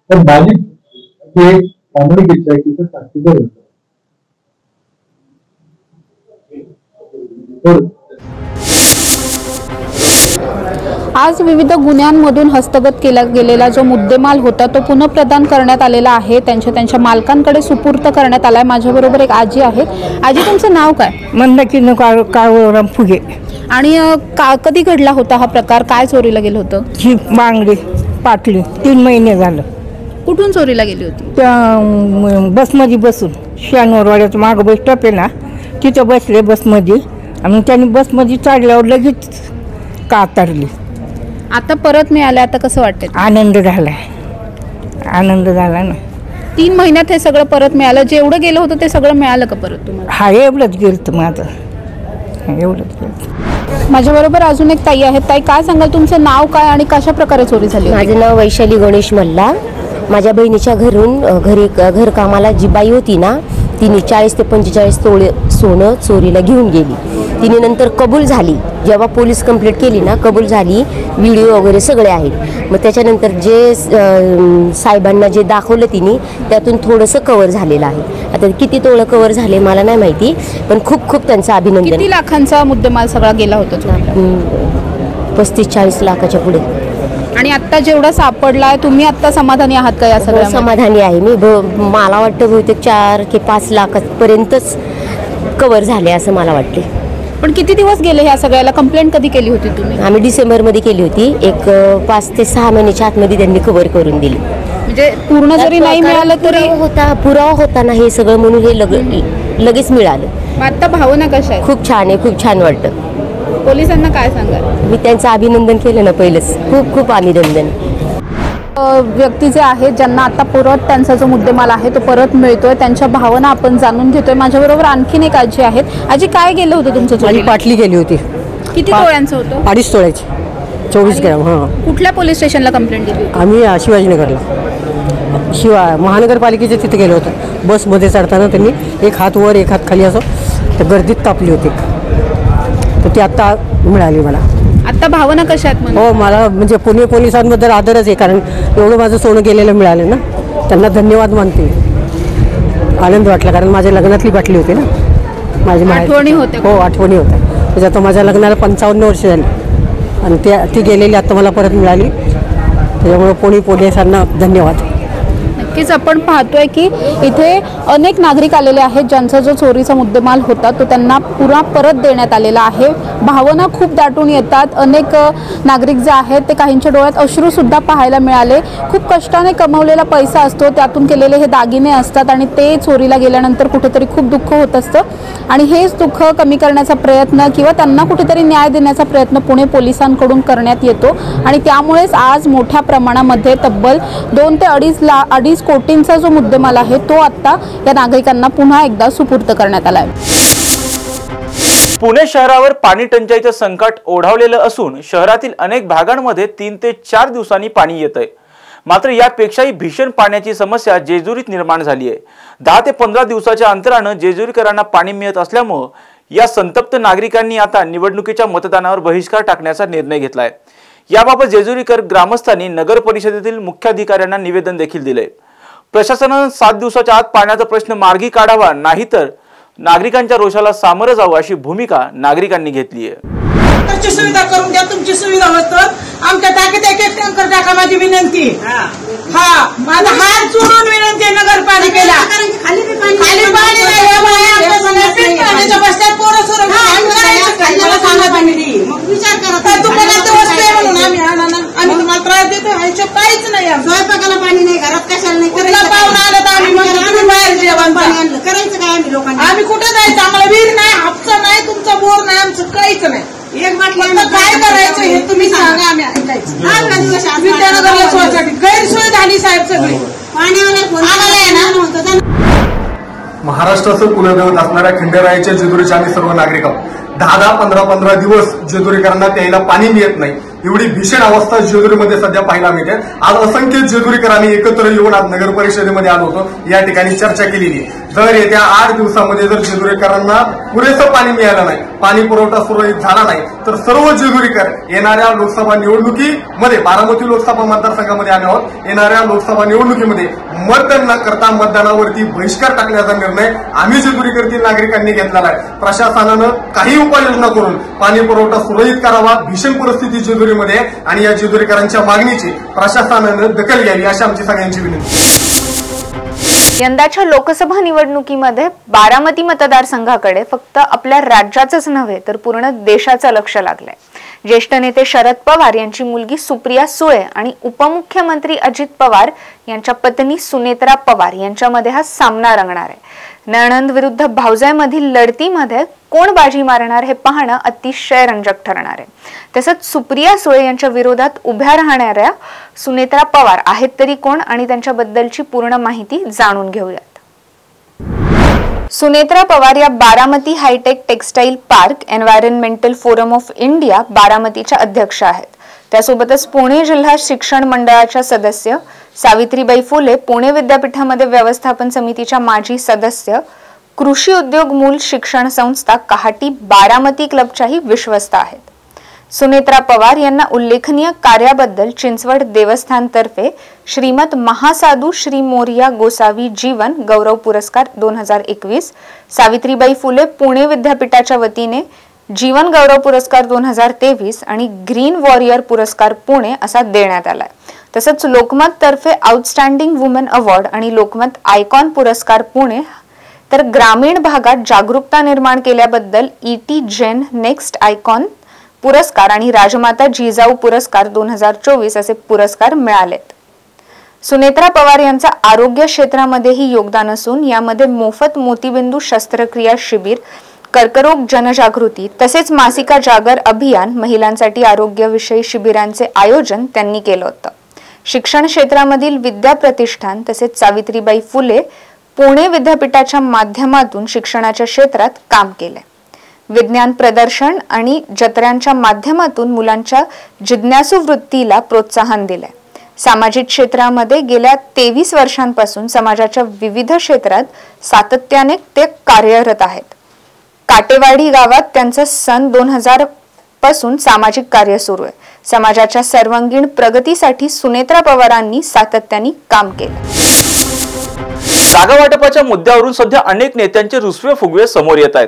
पण माझी एक प्रामाणिक इच्छा आहे की ताकदीचा आज विविध गुन्ह्यांमधून हस्तगत केला गेलेला जो मुद्देमाल होता तो पुनःप्रदान करण्यात आलेला आहे. त्यांच्या मालकांकडे सुपूर्त करण्यात आलाय. माझ्याबरोबर एक आजी आहे. आजी तुमचं नाव काय? मंदाकिनी काळूराम फुगे. आणि कधी घडला होता हा प्रकार? काय चोरीला गेलं होतं? ही बांगडी पाटली 3 महिने झालं. कुठून चोरीला गेली होती? त्या बसमध्ये बसून शहानूरवाड्याचं मागं बस स्टॉप आहे ना तिथं बसले बसमध्ये आणि त्यांनी बसमध्ये चढल्यावर लगेच कातरली. आता परत मिळाले. आता कसं वाटतंय? आनंद झालाय. आनंद झाला ना. 3 महिन्यात हे सगळं परत मिळालं. जेवढं गेलं होतं ते सगळं मिळालं का परत तुम्हाला? हा एवढंच गेलं माझं. एवढंच गेलं. माझ्याबरोबर अजून एक ताई आहेत. ताई काय सांगाल तुमचं नाव काय आणि कशा प्रकारे चोरी झाली? माझं नाव वैशाली गणेश मल्ला. माझ्या बहिणीच्या घरकामाला जी बाई होती ना तिने 40 ते 45 तोळे सोनं चोरीला घेऊन गेली. तिने नंतर कबूल झाली. जेव्हा पोलीस कंप्लेंट केली ना कबूल झाली. व्हिडिओ वगैरे सगळे आहेत. मग त्याच्यानंतर जे साहेबांना जे दाखवलं तिने त्यातून थोडंसं कव्हर झालेलं आहे. आता किती तोळं कव्हर झाले मला नाही माहिती पण खूप खूप त्यांचं अभिनंदन. किती लाखांचा मुद्देमाल सगळा गेला होता? 35-40 लाखाच्या पुढे. आणि आता जेवढा सापडलाय तुम्ही आता समाधानी आहात का? या सगळ्या समाधानी आहे मी. मला वाटतं बहुतेक 4 ते 5 लाखापर्यंतच कव्हर झाले असं मला वाटते. पण किती दिवस गेले ह्या सगळ्याला? कंप्लेंट कधी केली होती तुम्ही? आम्ही डिसेंबरमध्ये केली होती. एक 5 ते 6 महिन्याच्या आतमध्ये त्यांनी कव्हर करून दिली. म्हणजे पूर्ण जरी नाही मिळालं तरी पुरावा होता ना हे सगळं म्हणून हे लगेच मिळालं. आता भावना कशा आहे? खूप छान आहे. खूप छान वाटतं. पोलिसांना काय सांगाल? मी त्यांचं अभिनंदन केलं ना पहिलंच. खूप खूप अभिनंदन. व्यक्ती जे आहेत ज्यांना आता परत त्यांचा जो मुद्देमाल आहे तो परत मिळतोय त्यांच्या भावना आपण जाणून घेतोय. माझ्याबरोबर आणखीन एक आजी आहेत. आजी काय गेलं होतं तुमचं चोरीला? पाटली गेली होती. किती तोळ्यांचं होतं? 2.5 तोळ्याची 24 ग्रॅम. हां. कुठल्या पोलीस स्टेशनला कंप्लेंट दिली? आम्ही शिवाजीनगरला महानगरपालिकेच्या तिथे गेलो होतो. बसमध्ये चढताना त्यांनी एक हात वर एक हात खाली असं तर गर्दीत कापली होती. तर ती आत्ता मिळाली मला. आता भावना कशा आहेत म्हणजे? हो, मला म्हणजे पुणे पोलिसांबद्दल आदरच आहे, कारण एवढं माझं सोनं गेलेलं मिळालं ना, त्यांना धन्यवाद मानते. आनंद वाटला, कारण माझ्या लग्नातली बाटली होती ना, माझी आठवणी होत्या. हो, आठवणी होत्या. म्हणजे आता माझ्या लग्नाला 55 वर्ष झाली आणि ती गेलेली आता मला परत मिळाली, त्याच्यामुळे पुणे पोलिसांना धन्यवाद. नक्कीच आपण पाहतोय की इथे अनेक नागरिक आलेले आहेत ज्यांचा जो चोरीचा मुद्देमाल होता तो त्यांना पुरा परत देण्यात आलेला आहे. भावना खूप दाटून येतात. अनेक नागरिक जे आहेत ते काहींच्या डोळ्यात अश्रू सुद्धा पाहायला मिळाले. खूप कष्टाने कमवलेला पैसा असतो, त्यातून केलेले हे दागिने असतात आणि ते चोरीला गेल्यानंतर कुठेतरी खूप दुःख होत असतं आणि हेच दुःख कमी करण्याचा प्रयत्न किंवा त्यांना कुठेतरी न्याय देण्याचा प्रयत्न पुणे पोलिसांकडून करण्यात येतो आणि त्यामुळेच आज मोठ्या प्रमाणामध्ये तब्बल 2 ते 2.5 कोटींचा जो मुद्देमाल आहे तो आता या नागरिकांना पुन्हा एकदा सुपूर्द करण्यात आलाय. पुणे शहरावर पाणी टंचाईचं संकट ओढावलेलं असून शहरातील अनेक भागांमध्ये 3 ते 4 दिवसांनी पाणी येतंय. मात्र यापेक्षाही भीषण पाण्याची समस्या जेजुरीत निर्माण झाली आहे. 10 ते 15 दिवसाच्या अंतरानं जेजुरीकरांना पाणी मिळत असल्यामुळे या संतप्त नागरिकांनी आता निवडणुकीच्या मतदानावर बहिष्कार टाकण्याचा निर्णय घेतलाय. याबाबत जेजुरीकर ग्रामस्थांनी नगर परिषदेतील मुख्याधिकाऱ्यांना निवेदन देखील दिले. प्रशासनानं 7 दिवसाच्या आत पाण्याचा प्रश्न मार्गी काढावा, नाहीतर नागरिकांच्या रोषाला सामोरं जावं अशी भूमिका नागरिकांनी घेतली आहे. सुविधा करून द्या, तुमची सुविधा होत आमच्या टाकीत एक टँकर टाका, माझी विनंती. हा, माझा हात जोडून विनंती आहे नगरपालिकेला. खाली पाणी नाही, पाण्याच्या बसत्यात पोरं सोरं सांगा तुम्ही. मग विचार करा, दुकानात वस्तू आहे म्हणून आम्ही तुम्हाला त्रास देतो, ह्याच्या काहीच नाही. स्वयंपाकाला पाणी नाही, घरात कशाला नाही. पाहुणा आला तर आम्ही तुम्ही बाहेर जेवण करायचं काय आम्ही लोकांनी? आम्ही कुठे जायचं? आम्हाला विहीर नाही, हापसा नाही, तुमचा बोर नाही, आमचं काहीच नाही. एक म्हटलं काय करायचं हे तुम्ही सांगा, आम्ही ऐकायचं. विद्यानगरला सोयसाठी गैरसोय झाली साहेब सगळी. महाराष्ट्राचं कुलदैवत असणाऱ्या खंडेरायाच्या जेजुरीच्या आम्ही सर्व नागरिक आहोत. 10-10, 15-15 दिवस जेजुरीकरांना प्यायला पाणी मिळत नाही, एवढी भीषण अवस्था जेजुरीमध्ये सध्या पाहायला मिळते. आज असंख्य जेजुरीकरांनी एकत्र येऊन आज नगर परिषदेमध्ये आलो होतो, या ठिकाणी चर्चा केलेली. जर येत्या 8 दिवसामध्ये जर जेजुरीकरांना पुरेसं पाणी मिळालं नाही, पाणी पुरवठा सुरळीत झाला नाही, तर सर्व जेजुरीकर येणाऱ्या लोकसभा निवडणुकीमध्ये, बारामती लोकसभा मतदारसंघामध्ये आम्ही आहोत, येणाऱ्या लोकसभा निवडणुकीमध्ये मतदान न करता मतदानावरती बहिष्कार टाकण्याचा निर्णय आम्ही जेजुरीकरतील नागरिकांनी घेतलेला आहे. प्रशासनानं काही उपाययोजना करून पाणी पुरवठा सुरळीत करावा. भीषण परिस्थिती जेजुरीमध्ये आणि या जेजुरीकरांच्या मागणीची प्रशासनानं दखल घ्यावी अशी आमची सगळ्यांची विनंती. यंदाच्या लोकसभा निवडणुकीमध्ये बारामती मतदारसंघाकडे फक्त आपल्या राज्याचंच नव्हे तर पूर्ण देशाचं लक्ष लागलंय. ज्येष्ठ नेते शरद पवार यांची मुलगी सुप्रिया सुळे आणि उपमुख्यमंत्री अजित पवार यांच्या पत्नी सुनेत्रा पवार यांच्यामध्ये हा सामना रंगणार आहे. नणंद विरुद्ध भावजाईमधील लढतीमध्ये कोण बाजी मारणार हे पाहणं अतिशय रंजक ठरणार आहे. तसंच सुप्रिया सुळे यांच्या विरोधात उभ्या राहणाऱ्या सुनेत्रा पवार आहेत तरी कोण आणि त्यांच्याबद्दलची पूर्ण माहिती जाणून घेऊयात. सुनेत्रा पवार या Baramati hitech textile park environmental forum of India बारामतीच्या अध्यक्ष आहेत. त्यासोबतच पुणे जिल्हा शिक्षण मंडळाच्या सदस्य, सावित्रीबाई फुले पुणे विद्यापीठामध्ये व्यवस्थापन समितीच्या माजी सदस्य, कृषी उद्योग मूल शिक्षण संस्था कहाटी बारामती क्लबच्याही विश्वस्त आहेत. सुनेत्रा पवार यांना उल्लेखनीय कार्याबद्दल चिंचवड देवस्थानतर्फे श्रीमत महासाधू श्री मोरिया गोसावी जीवन गौरव पुरस्कार 2021, सावित्रीबाई फुले पुणे विद्यापीठाच्या वतीने जीवन गौरव पुरस्कार 2023 आणि ग्रीन वॉरियर पुरस्कार पुणे असा देण्यात आलाय. तसंच लोकमत तर्फे आउटस्टँडिंग वुमन अवॉर्ड आणि लोकमत आयकॉन पुरस्कार पुणे, तर ग्रामीण भागात जागरूकता निर्माण केल्याबद्दल ET जेन नेक्स्ट आयकॉन पुरस्कार आणि राजमाता जिजाऊ पुरस्कार 2024 असे पुरस्कार मिळालेत. सुनेत्रा पवार यांचा आरोग्य क्षेत्रामध्येही योगदान असून यामध्ये मोफत मोतीबिंदू शस्त्रक्रिया शिबिर, कर्करोग जनजागृती तसेच मासिका जागर अभियान, महिलांसाठी आरोग्यविषयी शिबिरांचे आयोजन त्यांनी केलं होतं. शिक्षण क्षेत्रामधील विद्या प्रतिष्ठान तसेच सावित्रीबाई फुले पुणे विद्यापीठाच्या माध्यमातून शिक्षणाच्या क्षेत्रात काम केले. विज्ञान प्रदर्शन आणि जत्र्यांच्या माध्यमातून मुलांच्या जिज्ञासू वृत्तीला प्रोत्साहन दिले. सामाजिक क्षेत्रामध्ये गेल्या 23 वर्षांपासून समाजाच्या विविध क्षेत्रात सातत्याने ते कार्यरत आहेत. काटेवाडी गावात त्यांचा सन पासून सामाजिक कार्य सुरू आहे. समाजाच्या सर्वांगीण प्रगतीसाठी सुनेत्रा पवारांनी सातत्याने काम केलं. जागा वाटपाच्या मुद्द्यावरून सध्या अनेक नेत्यांचे रुसवे फुगवे समोर येत आहेत.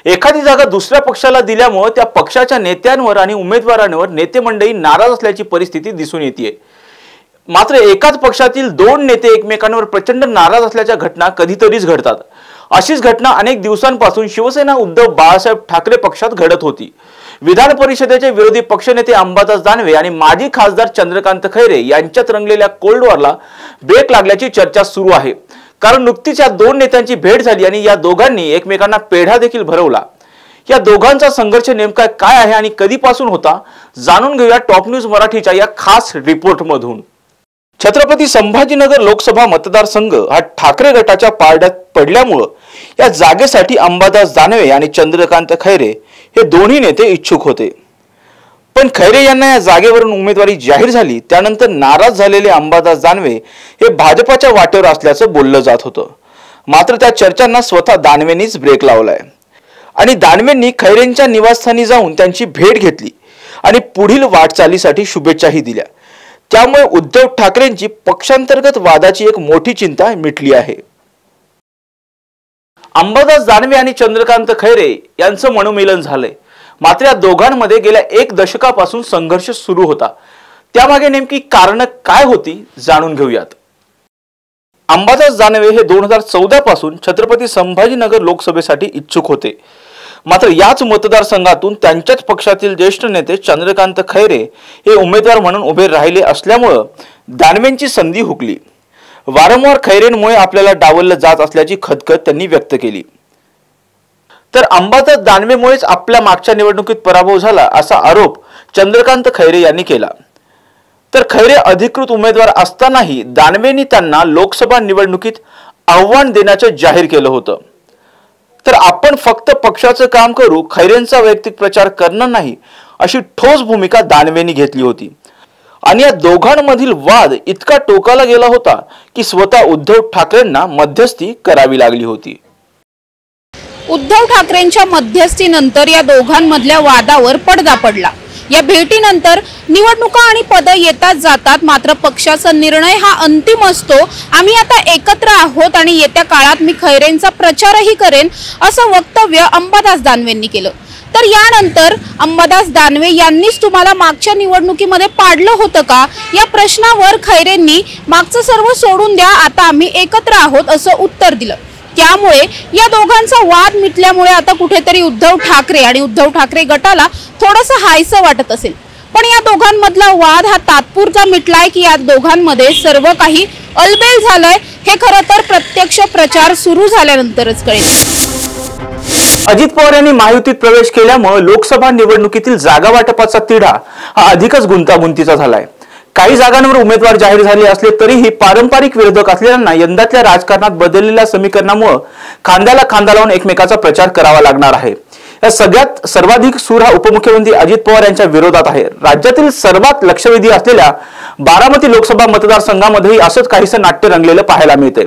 एखादी जागा दुसऱ्या पक्षाला दिल्यामुळे त्या पक्षाच्या नेत्यांवर आणि उमेदवारांवर नेते मंडळी नाराज असल्याची परिस्थिती दिसून येते. मात्र एकाच पक्षातील दोन नेते एकमेकांवर प्रचंड नाराज असल्याच्या घटना कधीतरीच घडतात. अशीच घटना अनेक दिवसांपासून शिवसेना उद्धव बाळासाहेब ठाकरे पक्षात घडत होती. विधान परिषदेचे विरोधी पक्षनेते अंबादास दानवे आणि माजी खासदार चंद्रकांत खैरे यांच्यात रंगलेल्या कोल्ड वॉरला ब्रेक लागल्याची चर्चा सुरू आहे. कारण नुकतीच या दोन नेत्यांची भेट झाली आणि या दोघांनी एकमेकांना पेढा देखील भरवला. या दोघांचा संघर्ष नेमका काय आहे आणि कधीपासून होता, जाणून घेऊया टॉप न्यूज मराठीच्या या खास रिपोर्टमधून. छत्रपती संभाजीनगर लोकसभा मतदारसंघ हा ठाकरे गटाच्या पारड्यात पडल्यामुळे या जागेसाठी अंबादास दानवे आणि चंद्रकांत खैरे हे दोन्ही नेते इच्छुक होते. पण खैरे यांना या जागेवरून उमेदवारी जाहीर झाली त्यानंतर नाराज झालेले अंबादास दानवे हे भाजपाच्या वाटेवर असल्याचं बोललं जात होतं. मात्र त्या चर्चांना स्वतः दानवेंनीच ब्रेक लावलाय आणि दानवेंनी खैरेंच्या निवासस्थानी जाऊन त्यांची भेट घेतली आणि पुढील वाटचालीसाठी शुभेच्छाही दिल्या. त्यामुळे उद्धव ठाकरेंची पक्षांतर्गत वादाची एक मोठी चिंता मिटली आहे. अंबादास दानवे आणि चंद्रकांत खैरे यांचं मनोमिलन झालंय. मात्र या दोघांमध्ये गेल्या एक दशकापासून संघर्ष सुरू होता. त्यामागे नेमकी कारण काय होती जाणून घेऊयात. अंबादास दानवे हे 2014 पासून छत्रपती संभाजीनगर लोकसभेसाठी इच्छुक होते. मात्र याच मतदारसंघातून त्यांच्याच पक्षातील ज्येष्ठ नेते चंद्रकांत खैरे हे उमेदवार म्हणून उभे राहिले असल्यामुळे दानवेंची संधी हुकली. वारंवार खैरेंमुळे आपल्याला डावललं जात असल्याची खदखद त्यांनी व्यक्त केली. तर अंबादास दानवेमुळेच आपल्या मागच्या निवडणुकीत पराभव झाला असा आरोप चंद्रकांत खैरे यांनी केला. तर खैरे अधिकृत उमेदवार असतानाही दानवेंनी त्यांना लोकसभा निवडणुकीत आव्हान देण्याचं जाहीर केलं होतं. तर आपण फक्त पक्षाचं काम करू, खैरेंचा वैयक्तिक प्रचार करणार नाही अशी ठोस भूमिका दानवेंनी घेतली होती. आणि या दोघांमधील वाद इतका टोकाला गेला होता की स्वतः उद्धव ठाकरेंना मध्यस्थी करावी लागली होती. उद्धव ठाकरेंच्या मध्यस्थीनंतर या दोघांमधल्या वादावर पडदा पडला. या भेटीनंतर निवडणुका आणि पद येतात जातात, मात्र पक्षाचा निर्णय हा अंतिम असतो. आम्ही आता एकत्र आहोत आणि येत्या काळात मी खैरेंचा प्रचारही करेन असं वक्तव्य अंबादास दानवेंनी केलं. तर यानंतर अंबादास दानवे यांनीच तुम्हाला मागच्या निवडणुकीमध्ये पाडलं होतं का या प्रश्नावर खैरेंनी मागचं सर्व सोडून द्या, आता आम्ही एकत्र आहोत असं उत्तर दिलं. त्यामुळे या दोघांचा वाद मिटल्यामुळे आता कुठेतरी उद्धव ठाकरे आणि उद्धव ठाकरे गटाला थोडंसं हायसं वाटत असेल. पण या दोघांमधला वाद हा तात्पुरता मिटलाय की या दोघांमध्ये सर्व काही अलबेल झालंय हे खरं तर प्रत्यक्ष प्रचार सुरू झाल्यानंतरच कळेल. अजित पवार यांनी महायुतीत प्रवेश केल्यामुळे लोकसभा निवडणुकीतील जागा वाटपाचा तिढा हा अधिकच गुंतागुंतीचा झालाय. काही जागांवर उमेदवार जाहीर झाले असले तरीही पारंपरिक विरोधक असलेल्यांना यंदाच्या राजकारणात बदललेल्या समीकरणामुळे खांद्याला खांदा लावून एकमेकाचा प्रचार करावा लागणार आहे. या सगळ्यात सर्वाधिक सूर हा उपमुख्यमंत्री अजित पवार यांच्या विरोधात आहे. राज्यातील सर्वात लक्षवेधी असलेल्या बारामती लोकसभा मतदारसंघामध्येही असंच काहीसं नाट्य रंगलेलं पाहायला मिळते.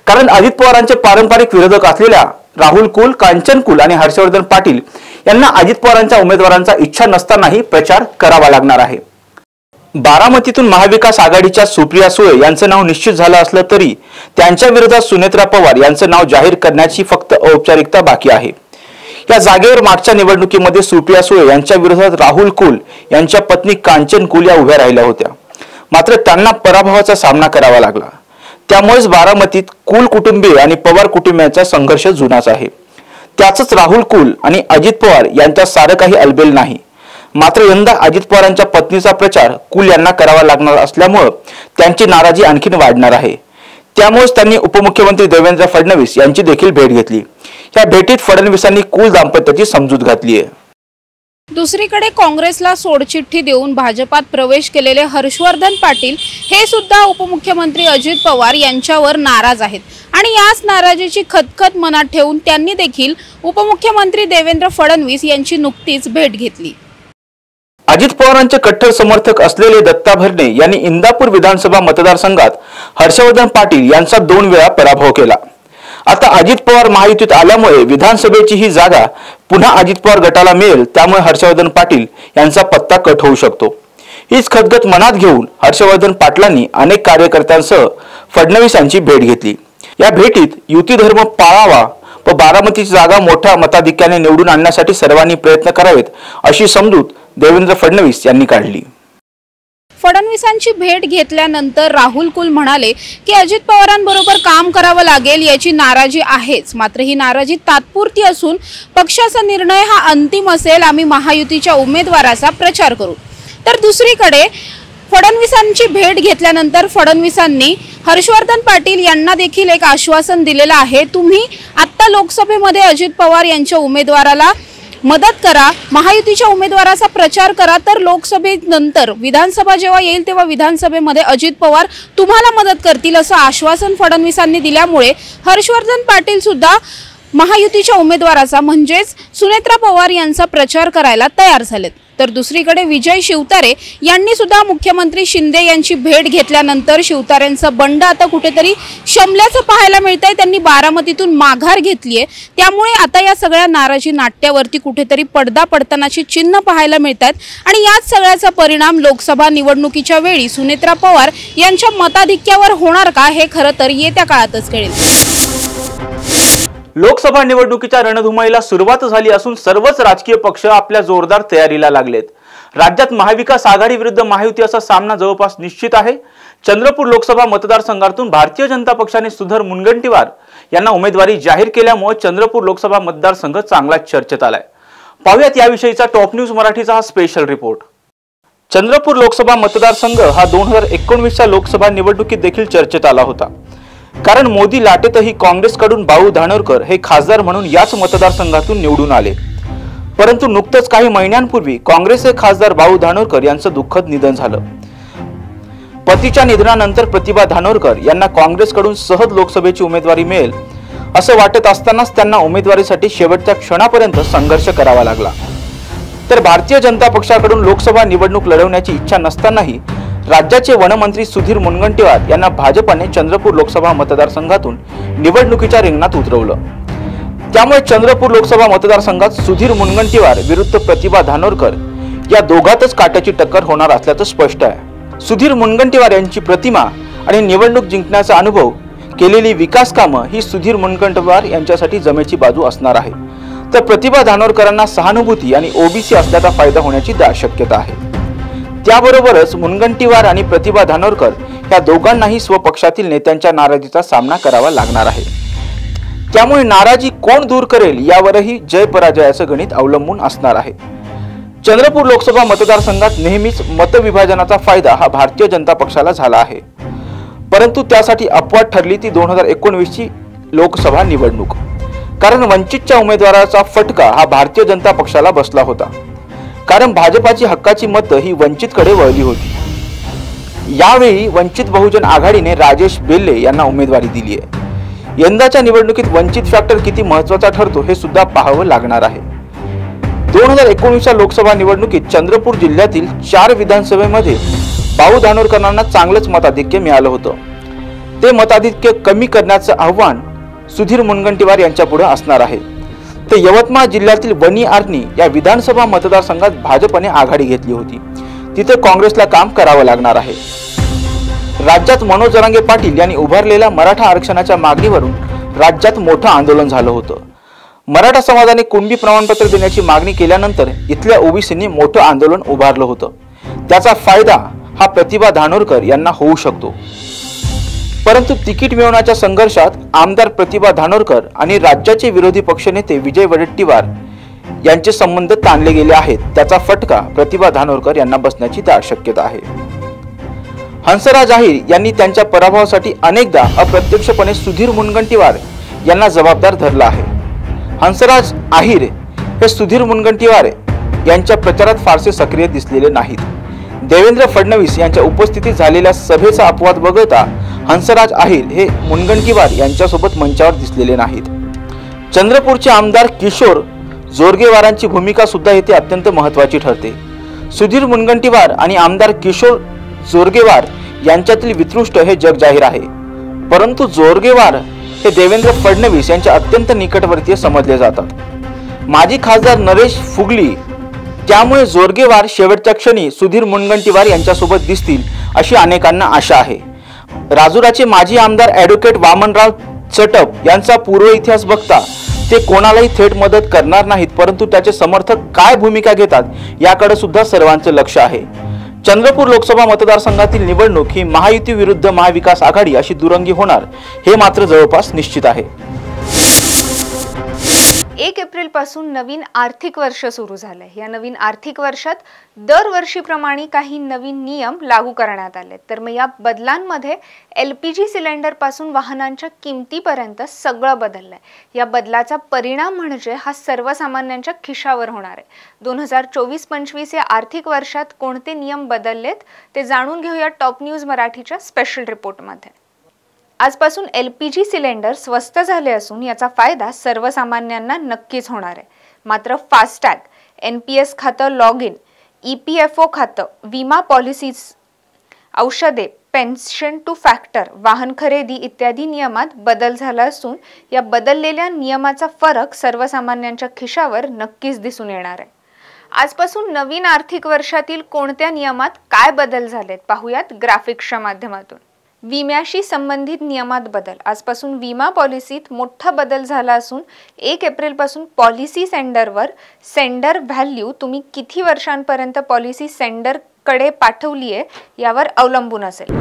कारण अजित पवारांचे पारंपरिक विरोधक असलेल्या राहुल कुल, कांचन कुल आणि हर्षवर्धन पाटील यांना अजित पवारांच्या उमेदवारांचा इच्छा नसतानाही प्रचार करावा लागणार आहे. बारामतीतून महाविकास आघाडीच्या सुप्रिया सुळे यांचं नाव निश्चित झालं असलं तरी त्यांच्या विरोधात सुनेत्रा पवार यांचं नाव जाहीर करण्याची फक्त औपचारिकता बाकी आहे. या जागेवर मागच्या निवडणुकीमध्ये सुप्रिया सुळे यांच्या विरोधात राहुल कुल यांच्या पत्नी कांचन कुल या उभ्या राहिल्या होत्या. मात्र त्यांना पराभवाचा सामना करावा लागला. त्यामुळेच बारामतीत कुल कुटुंबीय आणि पवार कुटुंबियांचा संघर्ष जुनाच आहे. त्याच राहुल कुल आणि अजित पवार यांच्यात सारं काही अलबेल नाही. मात्र यंदा अजित पवारांच्या पत्नीचा प्रचार कुल यांना करावा लागणार असल्यामुळे त्यांची नाराजी आणखीन वाढणार आहे. त्यामुळेच त्यांनी उपमुख्यमंत्री देवेंद्र फडणवीस यांची देखील भेट घेतली. या भेटीत फडणवीसांनी कुल दाम्पत्याची समजूत घातली आहे. दुसरीकडे काँग्रेसला सोडचिठ्ठी देऊन भाजपात प्रवेश केलेले हर्षवर्धन पाटील हे सुद्धा उपमुख्यमंत्री अजित पवार यांच्यावर नाराज आहेत आणि याच नाराजीची खदखद मनात ठेवून त्यांनी देखील उपमुख्यमंत्री देवेंद्र फडणवीस यांची नुकतीच भेट घेतली. अजित पवारांचे कट्टर समर्थक असलेले दत्ता भरणे यांनी इंदापूर विधानसभा मतदारसंघात हर्षवर्धन पाटील यांचा 2 वेळा पराभव केला आता अजित पवार महायुतीत आल्यामुळे विधानसभेची ही जागा पुन्हा अजित पवार गटाला मिळेल, त्यामुळे हर्षवर्धन पाटील यांचा पत्ता कट होऊ शकतो। हीच खदगत मनात घेऊन हर्षवर्धन पाटलांनी अनेक कार्यकर्त्यांसह फडणवीसांची भेट घेतली। या भेटीत युती धर्म पाळावा व बारामतीची जागा मोठ्या मताधिक्याने निवडून आणण्यासाठी सर्वांनी प्रयत्न करावेत अशी समजूत देवेंद्र फडणवीस यांनी काढली। फडणवीसांची भेट घेतल्यानंतर राहुल कुल म्हणाले की अजित पवारांबरोबर काम करावं लागेल याची नाराजी आहेच, मात्र ही नाराजी तात्पुरती असून पक्षाचा निर्णय हा अंतिम असेल। आम्ही महायुतीच्या उमेदवाराचा प्रचार करू। तर दुसरीकडे फडणवीसांची भेट घेतल्यानंतर फडणवीसांनी हर्षवर्धन पाटील यांना देखील एक आश्वासन दिलेलं आहे, तुम्ही आता लोकसभेमध्ये अजित पवार यांच्या उमेदवाराला मदत करा, महायुतीच्या उमेदवाराचा प्रचार करा, तर लोकसभेनंतर विधानसभा जेव्हा येईल तेव्हा विधानसभेमध्ये अजित पवार तुम्हाला मदत करतील असं आश्वासन फडणवीसांनी दिल्यामुळे हर्षवर्धन पाटील सुद्धा महायुतीच्या उमेदवाराचा म्हणजेच सुनेत्रा पवार यांचा प्रचार करायला तयार झालेत। तर दुसरीकडे विजय शिवतारे यांनी सुद्धा मुख्यमंत्री शिंदे यांची भेट घेतल्यानंतर शिवतारेंचं बंड आता कुठेतरी शमल्याचं पाहायला मिळतंय। त्यांनी बारामतीतून माघार घेतलीये, त्यामुळे आता या सगळ्या नाराजी नाट्यावरती कुठेतरी पडदा पडतानाची चिन्ह पाहायला मिळतात आणि याच सगळ्याचा परिणाम लोकसभा निवडणुकीच्या वेळी सुनेत्रा पवार यांच्या मताधिक्यावर होणार का हे खरं तर येत्या काळातच कळेल। लोकसभा निवडणुकीच्या रणधुमाळीला सुरुवात झाली असून सर्वच राजकीय पक्ष आपल्या जोरदार तयारीला लागलेत। राज्यात महाविकास आघाडी विरुद्ध महायुती असा सामना जवळपास निश्चित आहे। चंद्रपूर लोकसभा मतदारसंघातून भारतीय जनता पक्षाने सुधीर मुनगंटीवार यांना उमेदवारी जाहीर केल्यामुळे चंद्रपूर लोकसभा मतदारसंघ चांगलाच चर्चेत आलाय। पाहूयात याविषयीचा टॉप न्यूज मराठीचा हा स्पेशल रिपोर्ट। चंद्रपूर लोकसभा मतदारसंघ हा 2019च्या लोकसभा निवडणुकीत देखील चर्चेत आला होता, कारण मोदी लाटेतही काँग्रेसकडून भाऊ धानोरकर हे खासदार म्हणून याच मतदारसंघातून निवडून आले। परंतु नुकतंच काही महिन्यांपूर्वी काँग्रेसचे खासदार भाऊ धानोरकर यांचं दुःखद निधन झालं। पतीच्या निधनानंतर प्रतिभा धानोरकर यांना काँग्रेसकडून सहज लोकसभेची उमेदवारी मिळेल असं वाटत असतानाच त्यांना उमेदवारीसाठी शेवटच्या क्षणापर्यंत संघर्ष करावा लागला। तर भारतीय जनता पक्षाकडून लोकसभा निवडणूक लढवण्याची इच्छा नसतानाही राज्याचे वनमंत्री सुधीर मुनगंटीवार यांना भाजपाने चंद्रपूर लोकसभा मतदारसंघातून निवडणुकीच्या रिंगणात उतरवलं। त्यामुळे चंद्रपूर लोकसभा मतदारसंघात सुधीर मुनगंटीवार विरुद्ध प्रतिभा धानोरकर या दोघातच काट्याची टक्कर होणार असल्याचं स्पष्ट आहे। सुधीर मुनगंटीवार यांची प्रतिमा आणि निवडणूक जिंकण्याचा अनुभव, केलेली विकास कामं ही सुधीर मुनगंटीवार यांच्यासाठी जमेची बाजू असणार आहे। तर प्रतिभा धानोरकरांना सहानुभूती आणि ओबीसी असल्याचा फायदा होण्याची दाट शक्यता आहे। त्याबरोबरच मुनगंटीवार आणि प्रतिभा धानोरकर या दोघांनाही स्वपक्षातील नेत्यांच्या नाराजीचा सामना करावा लागणार आहे। त्यामुळे नाराजी कोण दूर करेल यावरही जय पराजयाचं गणित अवलंबून असणार आहे। चंद्रपूर लोकसभा मतदारसंघात नेहमीच मतविभाजनाचा फायदा हा भारतीय जनता पक्षाला झाला आहे, परंतु त्यासाठी अपवाद ठरली ती 2019ची लोकसभा निवडणूक, कारण वंचितच्या उमेदवाराचा फटका हा भारतीय जनता पक्षाला बसला होता, कारण भाजपाची हक्काची मतं ही वंचितकडे वळली होती। यावेळी वंचित बहुजन आघाडीने राजेश बेल्ले यांना उमेदवारी दिली आहे। यंदाच्या निवडणुकीत वंचित फॅक्टर किती महत्त्वाचा ठरतो हे सुद्धा पाहावं लागणार आहे। 2019च्या लोकसभा निवडणुकीत चंद्रपूर जिल्ह्यातील 4 विधानसभेमध्ये भाऊ धानोरकरांना चांगलंच मताधिक्य मिळालं होतं। ते मताधिक्य कमी करण्याचं आव्हान सुधीर मुनगंटीवार यांच्यापुढे असणार आहे। तर यवतमाळ जिल्ह्यातील वणी आर्णी या विधानसभा मतदारसंघात भाजपने आघाडी घेतली होती, तिथे काँग्रेसला काम करावं लागणार आहे। राज्यात मनोज जरांगे पाटील यांनी उभारलेल्या मराठा आरक्षणाच्या मागणीवरून राज्यात मोठं आंदोलन झालं होतं। मराठा समाजाने कुणबी प्रमाणपत्र देण्याची मागणी केल्यानंतर इथल्या ओबीसींनी मोठं आंदोलन उभारलं होतं। त्याचा फायदा हा प्रतिभा धानोरकर यांना होऊ शकतो, परंतु तिकीट मिळवण्याच्या संघर्षात आमदार प्रतिभा धानोरकर आणि राज्याचे विरोधी पक्षनेते विजय वडेट्टीवार यांचे संबंध ताणले गेले आहेत। त्याचा फटका प्रतिभा धानोरकर यांना बसण्याची दाट शक्यता आहे। हंसराज अहिर यांनी त्यांच्या पराभवासाठी अनेकदा अप्रत्यक्षपणे सुधीर मुनगंटीवार यांना जबाबदार धरला आहे। हंसराज अहिर हे सुधीर मुनगंटीवार यांच्या प्रचारात फारसे सक्रिय दिसलेले नाहीत। देवेंद्र फडणवीस यांच्या उपस्थितीत झालेल्या सभेचा अपवाद वगळता हंसराज अहिर हे मुनगंटीवार यांच्यासोबत मंचावर दिसलेले नाहीत। चंद्रपूरचे आमदार किशोर जोरगेवारांची भूमिका सुद्धा येथे अत्यंत महत्त्वाची ठरते। सुधीर मुनगंटीवार आणि आमदार किशोर जोरगेवार यांच्यातील वितृष्ट हे जग जाहीर आहे, परंतु जोरगेवार हे देवेंद्र फडणवीस यांच्या अत्यंत निकटवर्तीय समजले जातात। माजी खासदार नरेश फुगली त्यामुळे जोरगेवार शेवटच्या क्षणी सुधीर मुनगंटीवार यांच्यासोबत दिसतील अशी अनेकांना आशा आहे। राजुराचे माजी आमदार ॲडव्होकेट वामनराव चटप यांचा पूर्व इतिहास बघता ते कोणालाही थेट मदत करणार नाहीत, परंतु त्याचे समर्थक काय भूमिका घेतात याकडे सुद्धा सर्वांचे लक्ष आहे। चंद्रपूर लोकसभा मतदारसंघातील निवडणूक ही महायुती विरुद्ध महाविकास आघाडी अशी दुरंगी होणार हे मात्र जवळपास निश्चित आहे। 1 एप्रिल पासून नवीन आर्थिक वर्ष सुरू झालंय। या नवीन आर्थिक वर्षात दरवर्षीप्रमाणे काही नवीन नियम लागू करण्यात आले, तर मग या बदलांमध्ये LPG सिलेंडर पासून वाहनांच्या किमतीपर्यंत सगळं बदललंय। या बदलाचा परिणाम म्हणजे हा सर्वसामान्यांच्या खिशावर होणार आहे। 2024-25 या आर्थिक वर्षात कोणते नियम बदललेत ते जाणून घेऊया टॉप न्यूज मराठीच्या स्पेशल रिपोर्टमध्ये। आजपासून LPG सिलेंडर स्वस्त झाले असून याचा फायदा सर्वसामान्यांना नक्कीच होणार आहे। मात्र फास्टॅग, NPS खातं लॉग इन, EPFO खातं, विमा पॉलिसीज, औषधे, पेन्शन टू फॅक्टर, वाहन खरेदी इत्यादी नियमात बदल झाला असून या बदललेल्या नियमाचा फरक सर्वसामान्यांच्या खिशावर नक्कीच दिसून येणार आहे। आजपासून नवीन आर्थिक वर्षातील कोणत्या नियमात काय बदल झालेत पाहूयात ग्राफिक्सच्या माध्यमातून। विम्याशी संबंधित नियमात बदल। आजपासून विमा पॉलिसीत मोठा बदल झाला असून 1 एप्रिल पासून पॉलिसी सेंडरवर सेंडर व्हॅल्यू तुम्ही किती वर्षांपर्यंत पॉलिसी सेंडर कडे पाठवली आहे यावर अवलंबून असेल।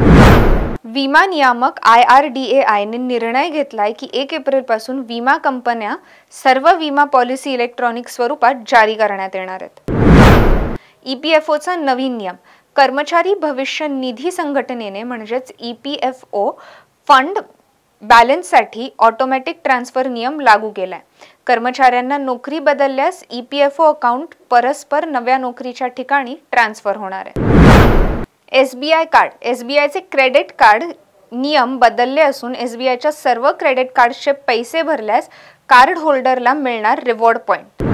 विमा नियामक IRDAI ने निर्णय घेतलाय की 1 एप्रिल पासून विमा कंपन्या सर्व विमा पॉलिसी इलेक्ट्रॉनिक स्वरूपात जारी करण्यात येणार आहेत। EPFOचा नवीन नियम। कर्मचारी भविष्य निधी संघटनेने म्हणजेच EPFO फंड बॅलन्ससाठी ऑटोमॅटिक ट्रान्सफर नियम लागू केलाय। कर्मचाऱ्यांना नोकरी बदलल्यास EPFO अकाउंट परस्पर नव्या नोकरीच्या ठिकाणी ट्रान्सफर होणार आहे। SBI कार्ड, SBIचे क्रेडिट कार्ड नियम बदलले असून SBIच्या सर्व क्रेडिट कार्डचे पैसे भरल्यास कार्ड होल्डरला मिळणार रिवॉर्ड पॉइंट।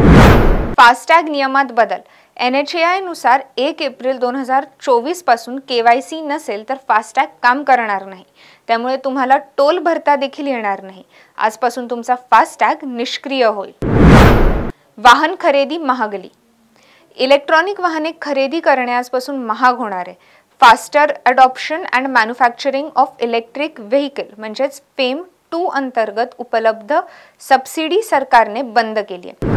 फास्टॅग नियमात बदल। NHAI नुसार 1 एप्रिल 2024 पासून KYC नसेल तर फास्टॅग काम करणार नाही, त्यामुळे तुम्हाला टोल भरता देखील येणार नाही। आजपासून तुमचा फास्टॅग निष्क्रिय होईल। वाहन खरेदी महागली। इलेक्ट्रॉनिक वाहने खरेदी करणे आजपासून महाग होणार आहे। Faster adoption and manufacturing of electric vehicle म्हणजेच FAME 2 अंतर्गत उपलब्ध सबसिडी सरकारने बंद केली आहे।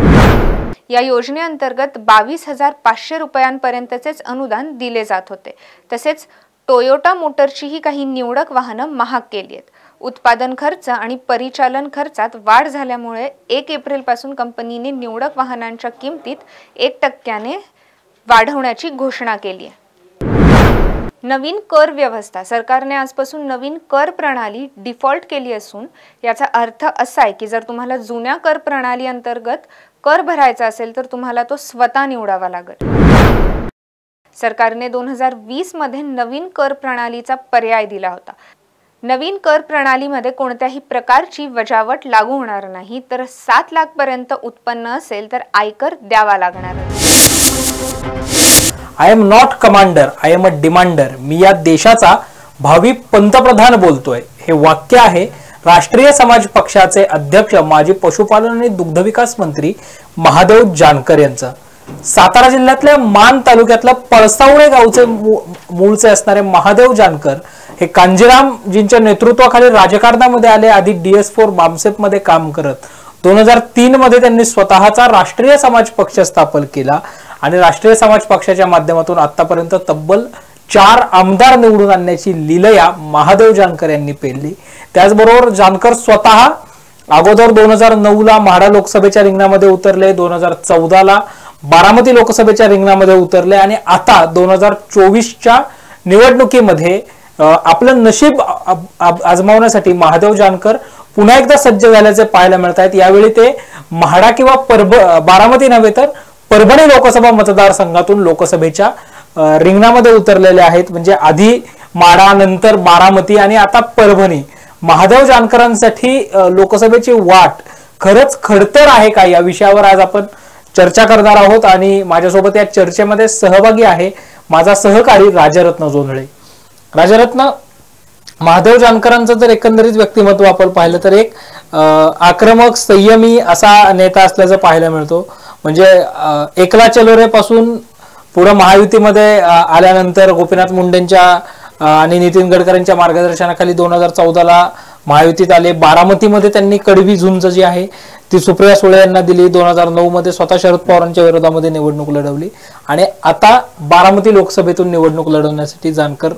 या योजनेअंतर्गत 22,500 रुपयांपर्यंतचेच अनुदान दिले जात होते। तसेच टोयोटा मोटरचीही काही निवडक वाहनं महाग केली आहेत। उत्पादन खर्च आणि परिचालन खर्चात वाढ झाल्यामुळे 1 एप्रिल पासून कंपनीने निवडक वाहनांच्या किमतीत 1% वाढवण्याची घोषणा केली आहे। नवीन कर व्यवस्था। सरकारने आजपासून नवीन कर प्रणाली डिफॉल्ट केली असून याचा अर्थ असा आहे की जर तुम्हाला जुन्या कर प्रणाली अंतर्गत कर भरायचा असेल तर तुम्हाला तो स्वतः निवडावा लागेल। सरकारने 2020 मध्ये नवीन कर प्रणालीचा पर्याय दिला होता। नवीन कर प्रणालीमध्ये कोणत्याही प्रकारची वजावट लागू होणार नाही, तर 7 लाख पर्यंत उत्पन्न असेल तर आयकर द्यावा लागणार आहे। I am not commander, I am a demander. मी या देशाचा भावी पंतप्रधान बोलतोय, हे वाक्य आहे राष्ट्रीय समाज पक्षाचे अध्यक्ष माजी पशुपालन आणि दुग्धविकास मंत्री महादेव जानकर यांचं। सातारा जिल्ह्यातल्या मान तालुक्यातल्या पळसावळे गावचे मूळचे असणारे महादेव जानकर हे कांजीरामजींच्या नेतृत्वाखाली राजकारणामध्ये आले। आधी DS4 बामसेप मध्ये काम करत 2003 मध्ये त्यांनी स्वतःचा राष्ट्रीय समाज पक्ष स्थापन केला आणि राष्ट्रीय समाज पक्षाच्या माध्यमातून आतापर्यंत तब्बल 4 आमदार निवडून आणण्याची लीलया महादेव जानकर यांनी पेलली। त्याचबरोबर जानकर स्वतः अगोदर 2009 ला म्हाडा लोकसभेच्या रिंगणामध्ये उतरले, 2014 ला बारामती लोकसभेच्या रिंगणामध्ये उतरले आणि आता 2024च्या निवडणुकीमध्ये आपलं नशीब आजमावण्यासाठी महादेव जानकर पुन्हा एकदा सज्ज झाल्याचे पाहायला मिळत आहेत। यावेळी ते म्हाडा किंवा बारामती नव्हे तर परभणी लोकसभा मतदारसंघातून लोकसभेच्या रिंगणामध्ये उतरलेले आहेत। म्हणजे आधी म्हाडा, नंतर बारामती आणि आता परभणी। महादेव जानकरांसाठी लोकसभेची वाट खरंच खडतर आहे का, या विषयावर आज आपण चर्चा करणार आहोत आणि माझ्यासोबत या चर्चेमध्ये सहभागी आहे माझा सहकारी राजरत्न जोंधळे। राजरत्न, महादेव जानकरांचं जर एकंदरीत व्यक्तिमत्व आपण पाहिलं तर एक आक्रमक संयमी असा नेता असल्याचं पाहायला मिळतो. म्हणजे एकला चलो रे पासून पुढे महायुतीमध्ये आल्यानंतर गोपीनाथ मुंडेंच्या आणि नितीन गडकरींच्या मार्गदर्शनाखाली 2014ला महायुतीत आले. बारामतीमध्ये त्यांनी कडवी झुंज जी आहे ती सुप्रिया सुळे यांना दिली. 2009 मध्ये स्वतः शरद पवारांच्या विरोधामध्ये निवडणूक लढवली आणि आता बारामती लोकसभेतून निवडणूक लढवण्यासाठी जानकर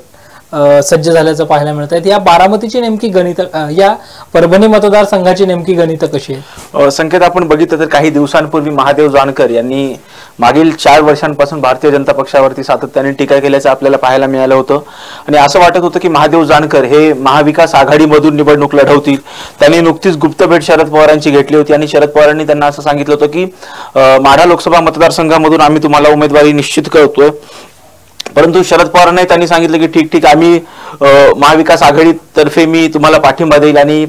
सज्ज झाल्याचं पाहायला मिळत आहे. या बारामतीची नेमकी गणित, या परभणी मतदारसंघाची नेमकी गणित कशी आहे? संकेत, आपण बघितलं तर काही दिवसांपूर्वी महादेव जानकर यांनी मागील 4 वर्षांपासून भारतीय जनता पक्षावरती सातत्याने टीका केल्याचं आपल्याला पाहायला मिळालं होतं आणि असं वाटत होतं की महादेव जानकर हे महाविकास आघाडीमधून निवडणूक लढवतील. त्यांनी नुकतीच गुप्त भेट शरद पवारांची घेतली होती आणि शरद पवारांनी त्यांना असं सांगितलं होतं की माढा लोकसभा मतदारसंघामधून आम्ही तुम्हाला उमेदवारी निश्चित करतोय. परंतु शरद पवारांनी त्यांनी सांगितलं की ठीक आम्ही महाविकास आघाडीतर्फे मी तुम्हाला पाठिंबा देईल आणि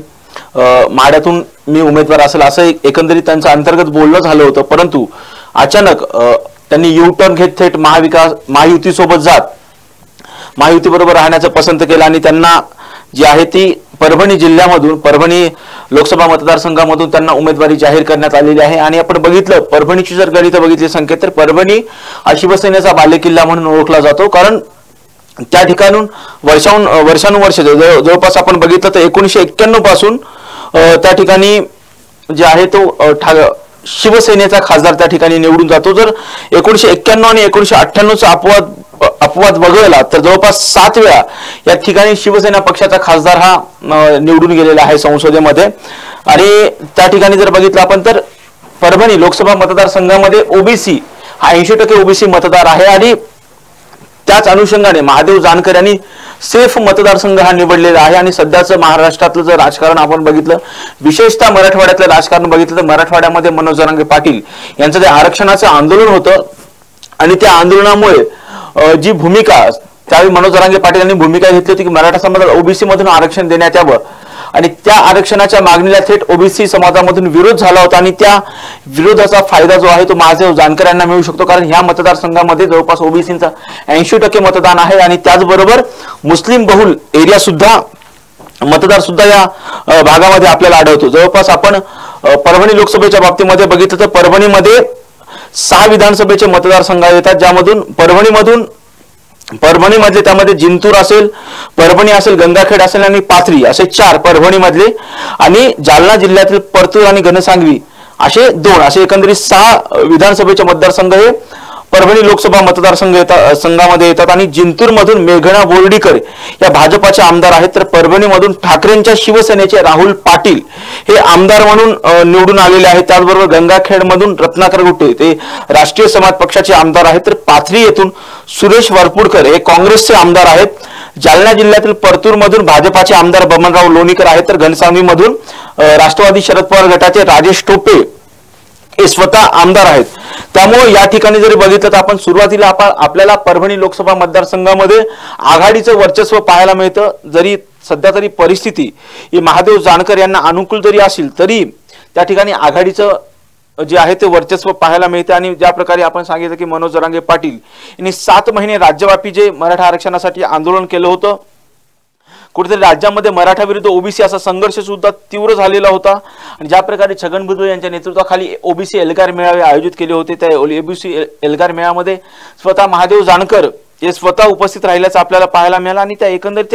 माढ्यातून मी उमेदवार असेल, असं एकंदरीत त्यांचं अंतर्गत बोलणं झालं होतं. परंतु अचानक त्यांनी यू टर्न घेत थेट महायुतीसोबत जात महायुतीबरोबर राहण्याचं पसंत केलं आणि त्यांना जी आहे ती परभणी जिल्ह्यामधून, परभणी लोकसभा मतदारसंघामधून त्यांना उमेदवारी जाहीर करण्यात आलेली आहे. आणि आपण बघितलं परभणीची जर गणितं बघितली संकेत, तर परभणी हा शिवसेनेचा बालेकिल्ला म्हणून ओळखला जातो. कारण त्या ठिकाणून वर्षानुवर्ष जवळपास आपण बघितलं तर 1991 पासून त्या ठिकाणी जे आहे तो शिवसेनेचा खासदार त्या ठिकाणी निवडून जातो. जर 1991 आणि 1998चा अपवाद वगळला तर जवळपास 7 वेळा या ठिकाणी शिवसेना पक्षाचा खासदार हा निवडून गेलेला आहे संसदेमध्ये. आणि त्या ठिकाणी जर बघितलं आपण तर परभणी लोकसभा मतदारसंघामध्ये ओबीसी हा 80% ओबीसी मतदार आहे आणि त्याच अनुषंगाने महादेव जानकर यांनी सेफ मतदारसंघ हा निवडलेला आहे. आणि सध्याचं महाराष्ट्रातलं जर राजकारण आपण बघितलं, विशेषतः मराठवाड्यातलं राजकारण बघितलं तर मराठवाड्यामध्ये मनोज जरांगे पाटील यांचं जे आरक्षणाचं आंदोलन होतं आणि त्या आंदोलनामुळे जी भूमिका त्यावेळी मनोज जरांगे पाटील यांनी भूमिका घेतली होती की मराठा समाजाला ओबीसी मधून आरक्षण देण्यात यावं आणि त्या आरक्षणाच्या मागणीला थेट ओबीसी समाजामधून विरोध झाला होता आणि त्या विरोधाचा फायदा जो आहे तो महादेव जानकर यांना मिळू शकतो. कारण ह्या मतदारसंघामध्ये जवळपास ओबीसींचा 80% मतदान आहे आणि त्याचबरोबर मुस्लिम बहुल एरिया सुद्धा मतदार सुद्धा या भागामध्ये आपल्याला आढळतो. जवळपास आपण परभणी लोकसभेच्या बाबतीमध्ये बघितलं तर परभणीमध्ये 6 विधानसभेचे मतदारसंघ येतात, ज्यामधून परभणीमधले त्यामध्ये जिंतूर असेल, परभणी असेल, गंगाखेड असेल आणि पाथरी असे 4 परभणीमधले आणि जालना जिल्ह्यातील परतूर आणि घनसांगवी असे 2 असे एकंदरीत 6 विधानसभेचे मतदारसंघ हे परभणी लोकसभा मतदारसंघामध्ये येतात. आणि जिंतूर मधून मेघना बोर्डीकर या भाजपाचे आमदार आहेत, तर परभणीमधून ठाकरेंच्या शिवसेनेचे राहुल पाटील हे आमदार म्हणून निवडून आलेले आहेत. त्याचबरोबर गंगाखेड मधून रत्नाकर गुट्टे ते राष्ट्रीय समाज पक्षाचे आमदार आहेत, तर पाथरी येथून सुरेश वरपुडकर हे काँग्रेसचे आमदार आहेत. जालना जिल्ह्यातील परतूर मधून भाजपाचे आमदार बबनराव लोणीकर आहेत, तर घनसावंगी मधून राष्ट्रवादी शरद पवार गटाचे राजेश टोपे हे स्वतः आमदार आहेत. त्यामुळे या ठिकाणी जरी बघितलं तर आपण सुरुवातीला आपल्याला परभणी लोकसभा मतदारसंघामध्ये आघाडीचं वर्चस्व पाहायला मिळतं. जरी सध्या तरी परिस्थिती ही महादेव जानकर यांना अनुकूल जरी असेल तरी त्या ठिकाणी आघाडीचं जे आहे ते वर्चस्व पाहायला मिळते. आणि ज्या प्रकारे आपण सांगितलं की मनोज जरांगे पाटील यांनी 7 महिने राज्यव्यापी जे मराठा आरक्षणासाठी आंदोलन केलं होतं, कुठेतरी राज्यामध्ये मराठा विरुद्ध ओबीसी असा संघर्ष सुद्धा तीव्र झालेला होता. आणि ज्या प्रकारे छगन भुजबळ यांच्या नेतृत्वाखाली ओबीसी एल्गार मेळावे आयोजित केले होते, त्या ओबीसी एल्गार मेळाव्यामध्ये स्वतः महादेव जानकर हे स्वतः उपस्थित राहिल्याचं आपल्याला पाहायला मिळालं. आणि त्या एकंदरीत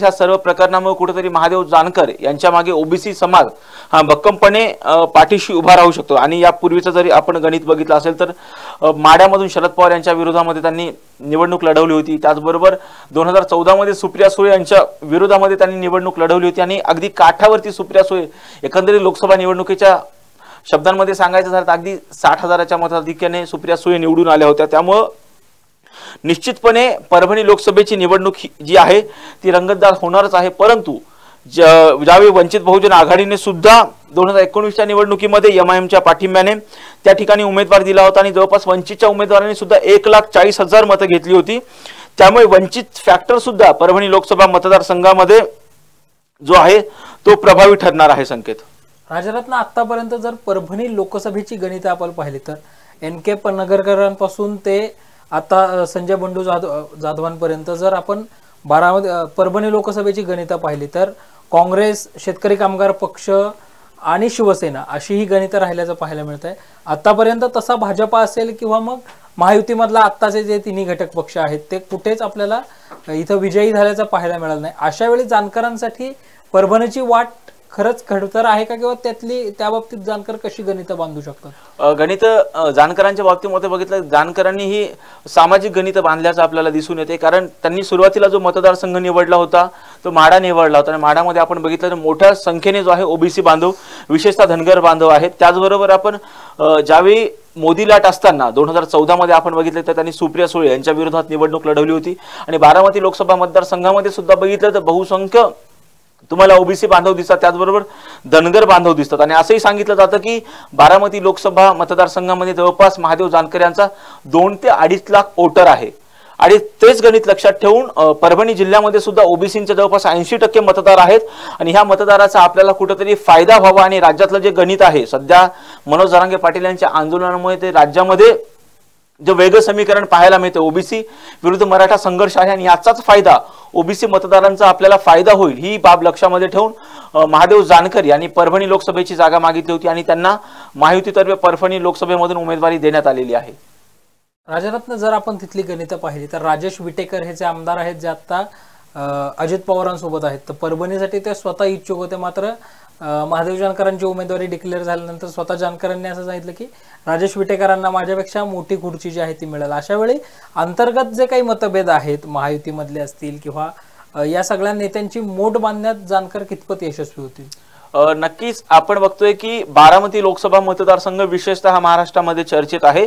ह्या सर्व प्रकरणामुळे कुठेतरी महादेव जानकर यांच्या मागे ओबीसी समाज हा भक्कमपणे पाठीशी उभा राहू शकतो. आणि यापूर्वीचं जरी आपण गणित बघितलं असेल तर माढ्यामधून शरद पवार यांच्या विरोधामध्ये त्यांनी निवडणूक लढवली होती. त्याचबरोबर 2014 मध्ये सुप्रिया सुळे यांच्या विरोधामध्ये त्यांनी निवडणूक लढवली होती आणि अगदी काठावरती सुप्रिया सुळे एकंदरीत लोकसभा निवडणुकीच्या शब्दांमध्ये सांगायचं झालं तर अगदी 60,000च्या मताधिक्याने सुप्रिया सुळे निवडून आल्या होत्या. त्यामुळं निश्चितपणे परभणी लोकसभेची निवडणूक जी आहे ती रंगतदार होणारच आहे. परंतु ज्यावेळी वंचित बहुजन आघाडीने सुद्धा 2019च्या निवडणुकीमध्ये एमआयएमच्या पाठिंब्याने त्या ठिकाणी उमेदवार दिला होता आणि जवळपास वंचितच्या उमेदवारांनी सुद्धा 1,40,000 मतं घेतली होती. त्यामुळे वंचित फॅक्टर सुद्धा परभणी लोकसभा मतदारसंघामध्ये जो आहे तो प्रभावी ठरणार आहे. संकेत, राजरत्न, आतापर्यंत जर परभणी लोकसभेची गणितं आपण पाहिली तर NK पन्नगरकरांपासून ते आता संजय बंडू जाधवांपर्यंत जर आपण परभणी लोकसभेची गणितं पाहिली तर काँग्रेस, शेतकरी कामगार पक्ष आणि शिवसेना अशी ही गणितं राहिल्याचं पाहायला मिळत आहे. आतापर्यंत तसा भाजपा असेल किंवा मग महायुतीमधला आत्ताचे जे तिन्ही घटक पक्ष आहेत ते कुठेच आपल्याला इथं विजयी झाल्याचं पाहायला मिळालं नाही. अशा वेळी जानकरांसाठी परभणीची वाट खरंच खडतर आहे का, किंवा त्या बाबतीत जानकर कशी गणितं बांधू शकतात? गणितं जानकरांच्या बाबतीमध्ये बघितलं, जानकरांनी ही सामाजिक गणितं बांधल्याचं आपल्याला दिसून येते. कारण त्यांनी सुरुवातीला जो मतदारसंघ निवडला होता तो माढा निवडला होता आणि माढामध्ये आपण बघितलं तर मोठ्या संख्येने जो आहे ओबीसी बांधव, विशेषतः धनगर बांधव आहेत. त्याचबरोबर आपण ज्यावेळी मोदी लाट असताना 2014 मध्ये आपण बघितलं तर त्यांनी सुप्रिया सुळे यांच्या विरोधात निवडणूक लढवली होती आणि बारामती लोकसभा मतदारसंघामध्ये सुद्धा बघितलं तर बहुसंख्य तुम्हाला ओबीसी बांधव दिसतात, त्याचबरोबर धनगर बांधव दिसतात. आणि असंही सांगितलं जातं की बारामती लोकसभा मतदारसंघामध्ये जवळपास महादेव जानकर यांचा 2 ते 2.5 लाख वोटर आहे. आणि तेच गणित लक्षात ठेवून परभणी जिल्ह्यामध्ये सुद्धा ओबीसींचे जवळपास 80% मतदार आहेत आणि ह्या मतदाराचा आपल्याला कुठेतरी फायदा व्हावा. आणि राज्यातलं जे गणित आहे सध्या मनोज जरांगे पाटील यांच्या आंदोलनामुळे ते राज्यामध्ये जे वेगळं समीकरण पाहायला मिळतं, ओबीसी विरुद्ध मराठा संघर्ष आहे आणि याचाच फायदा ओबीसी मतदारांचा आपल्याला फायदा होईल ही बाब लक्षामध्ये ठेवून महादेव जानकर यांनी परभणी लोकसभेची जागा मागितली होती आणि त्यांना महायुतीतर्फे परभणी लोकसभेमधून उमेदवारी देण्यात आलेली आहे. राजरत्न, जर आपण तिथली गणितं पाहिली तर राजेश विटेकर हे जे आमदार आहेत जे आता अजित पवारांसोबत आहेत, तर परभणीसाठी ते स्वतः इच्छुक होते. मात्र महादेव जानकरांची उमेदवारी डिक्लेअर झाल्यानंतर स्वतः जानकरांनी असं सांगितलं की राजेश विटेकरांना माझ्यापेक्षा मोठी खुर्ची जी आहे ती मिळेल. अशा वेळी अंतर्गत जे काही मतभेद आहेत महायुतीमधले असतील किंवा या सगळ्या नेत्यांची मोठ बांधण्यात जानकर कितपत यशस्वी होतील? नक्कीच आपण बघतोय की बारामती लोकसभा मतदारसंघ विशेषतः महाराष्ट्रामध्ये चर्चेत आहे.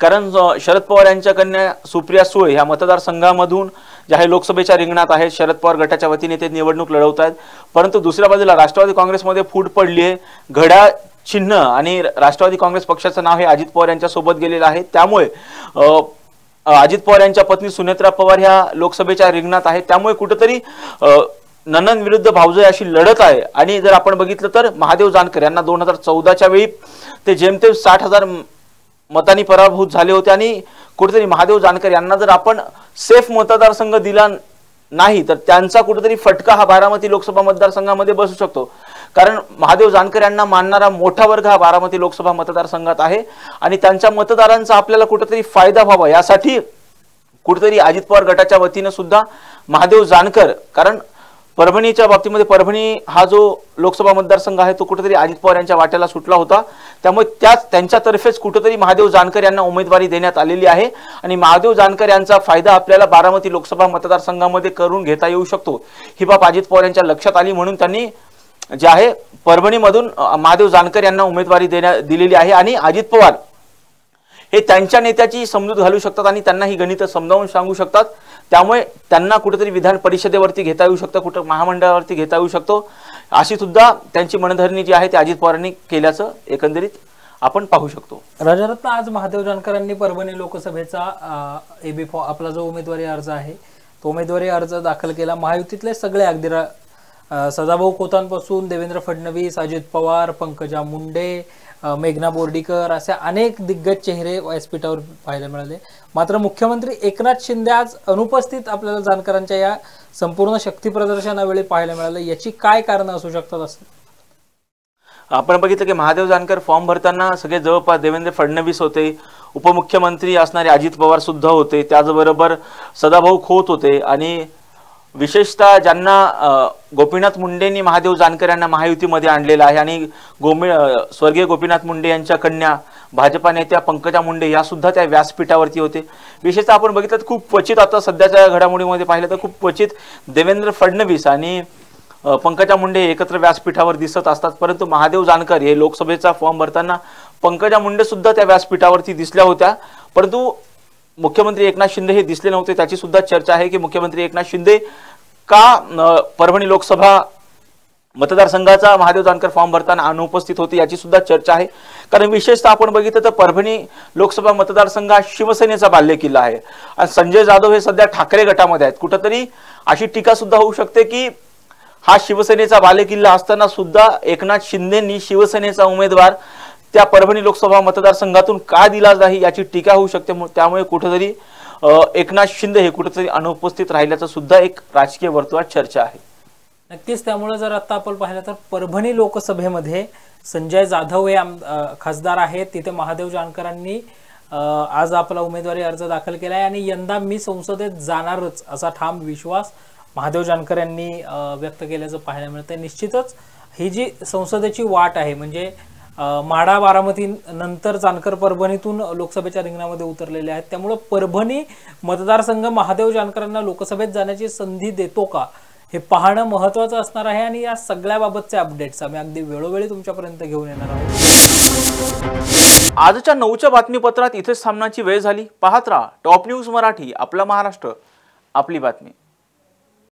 कारण शरद पवार यांच्या कन्या सुप्रिया सुळे ह्या मतदारसंघामधून जे आहे लोकसभेच्या रिंगणात आहेत. शरद पवार गटाच्या वतीने ते निवडणूक लढवत आहेत. परंतु दुसऱ्या बाजूला राष्ट्रवादी काँग्रेसमध्ये फूट पडली आहे. घड्याळ चिन्ह आणि राष्ट्रवादी काँग्रेस पक्षाचं नाव हे अजित पवार यांच्या सोबत गेलेलं आहे. त्यामुळे अजित पवार यांच्या पत्नी सुनेत्रा पवार ह्या लोकसभेच्या रिंगणात आहेत. त्यामुळे कुठेतरी ननन विरुद्ध भावजय अशी लढत आहे. आणि जर आपण बघितलं तर महादेव जानकर यांना 2014च्या वेळी ते जेमतेम 60,000 मतांनी पराभूत झाले होते आणि कुठेतरी महादेव जानकर यांना जर आपण सेफ मतदारसंघ दिला नाही तर त्यांचा कुठेतरी फटका हा बारामती लोकसभा मतदारसंघामध्ये बसू शकतो. कारण महादेव जानकर यांना मानणारा मोठा वर्ग हा बारामती लोकसभा मतदारसंघात आहे आणि त्यांच्या मतदारांचा आपल्याला कुठेतरी फायदा व्हावा यासाठी कुठेतरी अजित पवार गटाच्या वतीने सुद्धा महादेव जानकर, कारण परभणीच्या बाबतीमध्ये परभणी हा जो लोकसभा मतदारसंघ आहे तो कुठेतरी अजित पवार यांच्या वाट्याला सुटला होता. त्यामुळे त्यांच्यातर्फेच कुठेतरी महादेव जानकर यांना उमेदवारी देण्यात आलेली आहे आणि महादेव जानकर यांचा फायदा आपल्याला बारामती लोकसभा मतदारसंघामध्ये करून घेता येऊ शकतो. ही बाब अजित पवार यांच्या लक्षात आली म्हणून त्यांनी जे आहे परभणीमधून महादेव जानकर यांना उमेदवारी दिलेली आहे. आणि अजित पवार हे त्यांच्या नेत्याची समजूत घालू शकतात आणि त्यांना ही गणितं समजावून सांगू शकतात. त्यामुळे त्यांना कुठेतरी विधान परिषदेवरती घेता येऊ शकतं, कुठं महामंडळावरती घेता येऊ शकतो. अशी सुद्धा त्यांची मनधरणी जी आहे ते अजित पवारांनी केल्याचं एकंदरीत आपण पाहू शकतो. राजरत्न, आज महादेव जानकरांनी परभणी लोकसभेचा आपला जो उमेदवारी अर्ज आहे तो उमेदवारी अर्ज दाखल केला. महायुतीतले सगळे अगदी सदाभाऊ खोतांपासून देवेंद्र फडणवीस, अजित पवार, पंकजा मुंडे, मेघना बोर्डीकर असे अनेक दिग्गज चेहरे व्यासपीठावर पाहायला मिळाले. मात्र मुख्यमंत्री एकनाथ शिंदे आज अनुपस्थित आपल्याला जानकरांच्या या संपूर्ण शक्ती प्रदर्शनावेळी पाहायला मिळालं. याची काय कारणं असू शकतात असं आपण बघितलं की महादेव जानकर फॉर्म भरताना सगळे जवळपास देवेंद्र फडणवीस होते, उपमुख्यमंत्री असणारे अजित पवार सुद्धा होते, त्याचबरोबर सदाभाऊ खोत होते आणि विशेषतः ज्यांना गोपीनाथ मुंडेंनी महादेव जानकर यांना महायुतीमध्ये आणलेलं आहे आणि स्वर्गीय गोपीनाथ मुंडे यांच्या कन्या भाजपा नेत्या पंकजा मुंडे या सुद्धा त्या व्यासपीठावरती होते. विशेषतः आपण बघितलं खूप क्वचित आता सध्याच्या घडामोडीमध्ये पाहिलं तर खूप क्वचित देवेंद्र फडणवीस आणि पंकजा मुंडे एकत्र व्यासपीठावर दिसत असतात. परंतु महादेव जानकर हे लोकसभेचा फॉर्म भरताना पंकजा मुंडे सुद्धा त्या व्यासपीठावरती दिसल्या होत्या. परंतु मुख्यमंत्री एकनाथ शिंदे हे दिसले नव्हते. त्याची सुद्धा चर्चा आहे की मुख्यमंत्री एकनाथ शिंदे का परभणी लोकसभा मतदारसंघाचा महादेव जानकर फॉर्म भरताना अनुपस्थित होते याची सुद्धा चर्चा आहे. कारण विशेषतः आपण बघितलं तर परभणी लोकसभा मतदारसंघ हा शिवसेनेचा बालेकिल्ला आहे आणि संजय जाधव हे सध्या ठाकरे गटामध्ये आहेत. कुठेतरी अशी टीका सुद्धा होऊ शकते की हा शिवसेनेचा बालेकिल्ला असताना सुद्धा एकनाथ शिंदेंनी शिवसेनेचा उमेदवार त्या परभणी लोकसभा मतदारसंघातून का दिला नाही याची टीका होऊ शकते. त्यामुळे कुठेतरी एकनाथ शिंदे हे कुठेतरी अनुपस्थित राहिल्याचं सुद्धा एक राजकीय वर्तुळात चर्चा आहे. नक्कीच. त्यामुळे जर आता आपण पाहिलं तर परभणी लोकसभेमध्ये संजय जाधव हे खासदार आहेत. तिथे महादेव जानकरांनी आज आपला उमेदवारी अर्ज दाखल केला आहे आणि यंदा मी संसदेत जाणारच असा ठाम विश्वास महादेव जानकर यांनी व्यक्त केल्याचं पाहायला मिळतंय. निश्चितच ही जी संसदेची वाट आहे म्हणजे माढा बारामती नंतर जानकर परभणीतून लोकसभेच्या रिंगणामध्ये उतरलेले आहेत. त्यामुळे परभणी मतदारसंघ महादेव जानकरांना लोकसभेत जाण्याची संधी देतो का हे पाहणं महत्त्वाचं असणार आहे आणि या सगळ्याबाबतचे अपडेट्स आम्ही अगदी वेळोवेळी तुमच्यापर्यंत घेऊन येणार आहोत. आजच्या 9च्या बातमीपत्रात इथेच थांबण्याची वेळ झाली. पाहत राहा टॉप न्यूज मराठी. आपला महाराष्ट्र, आपली बातमी.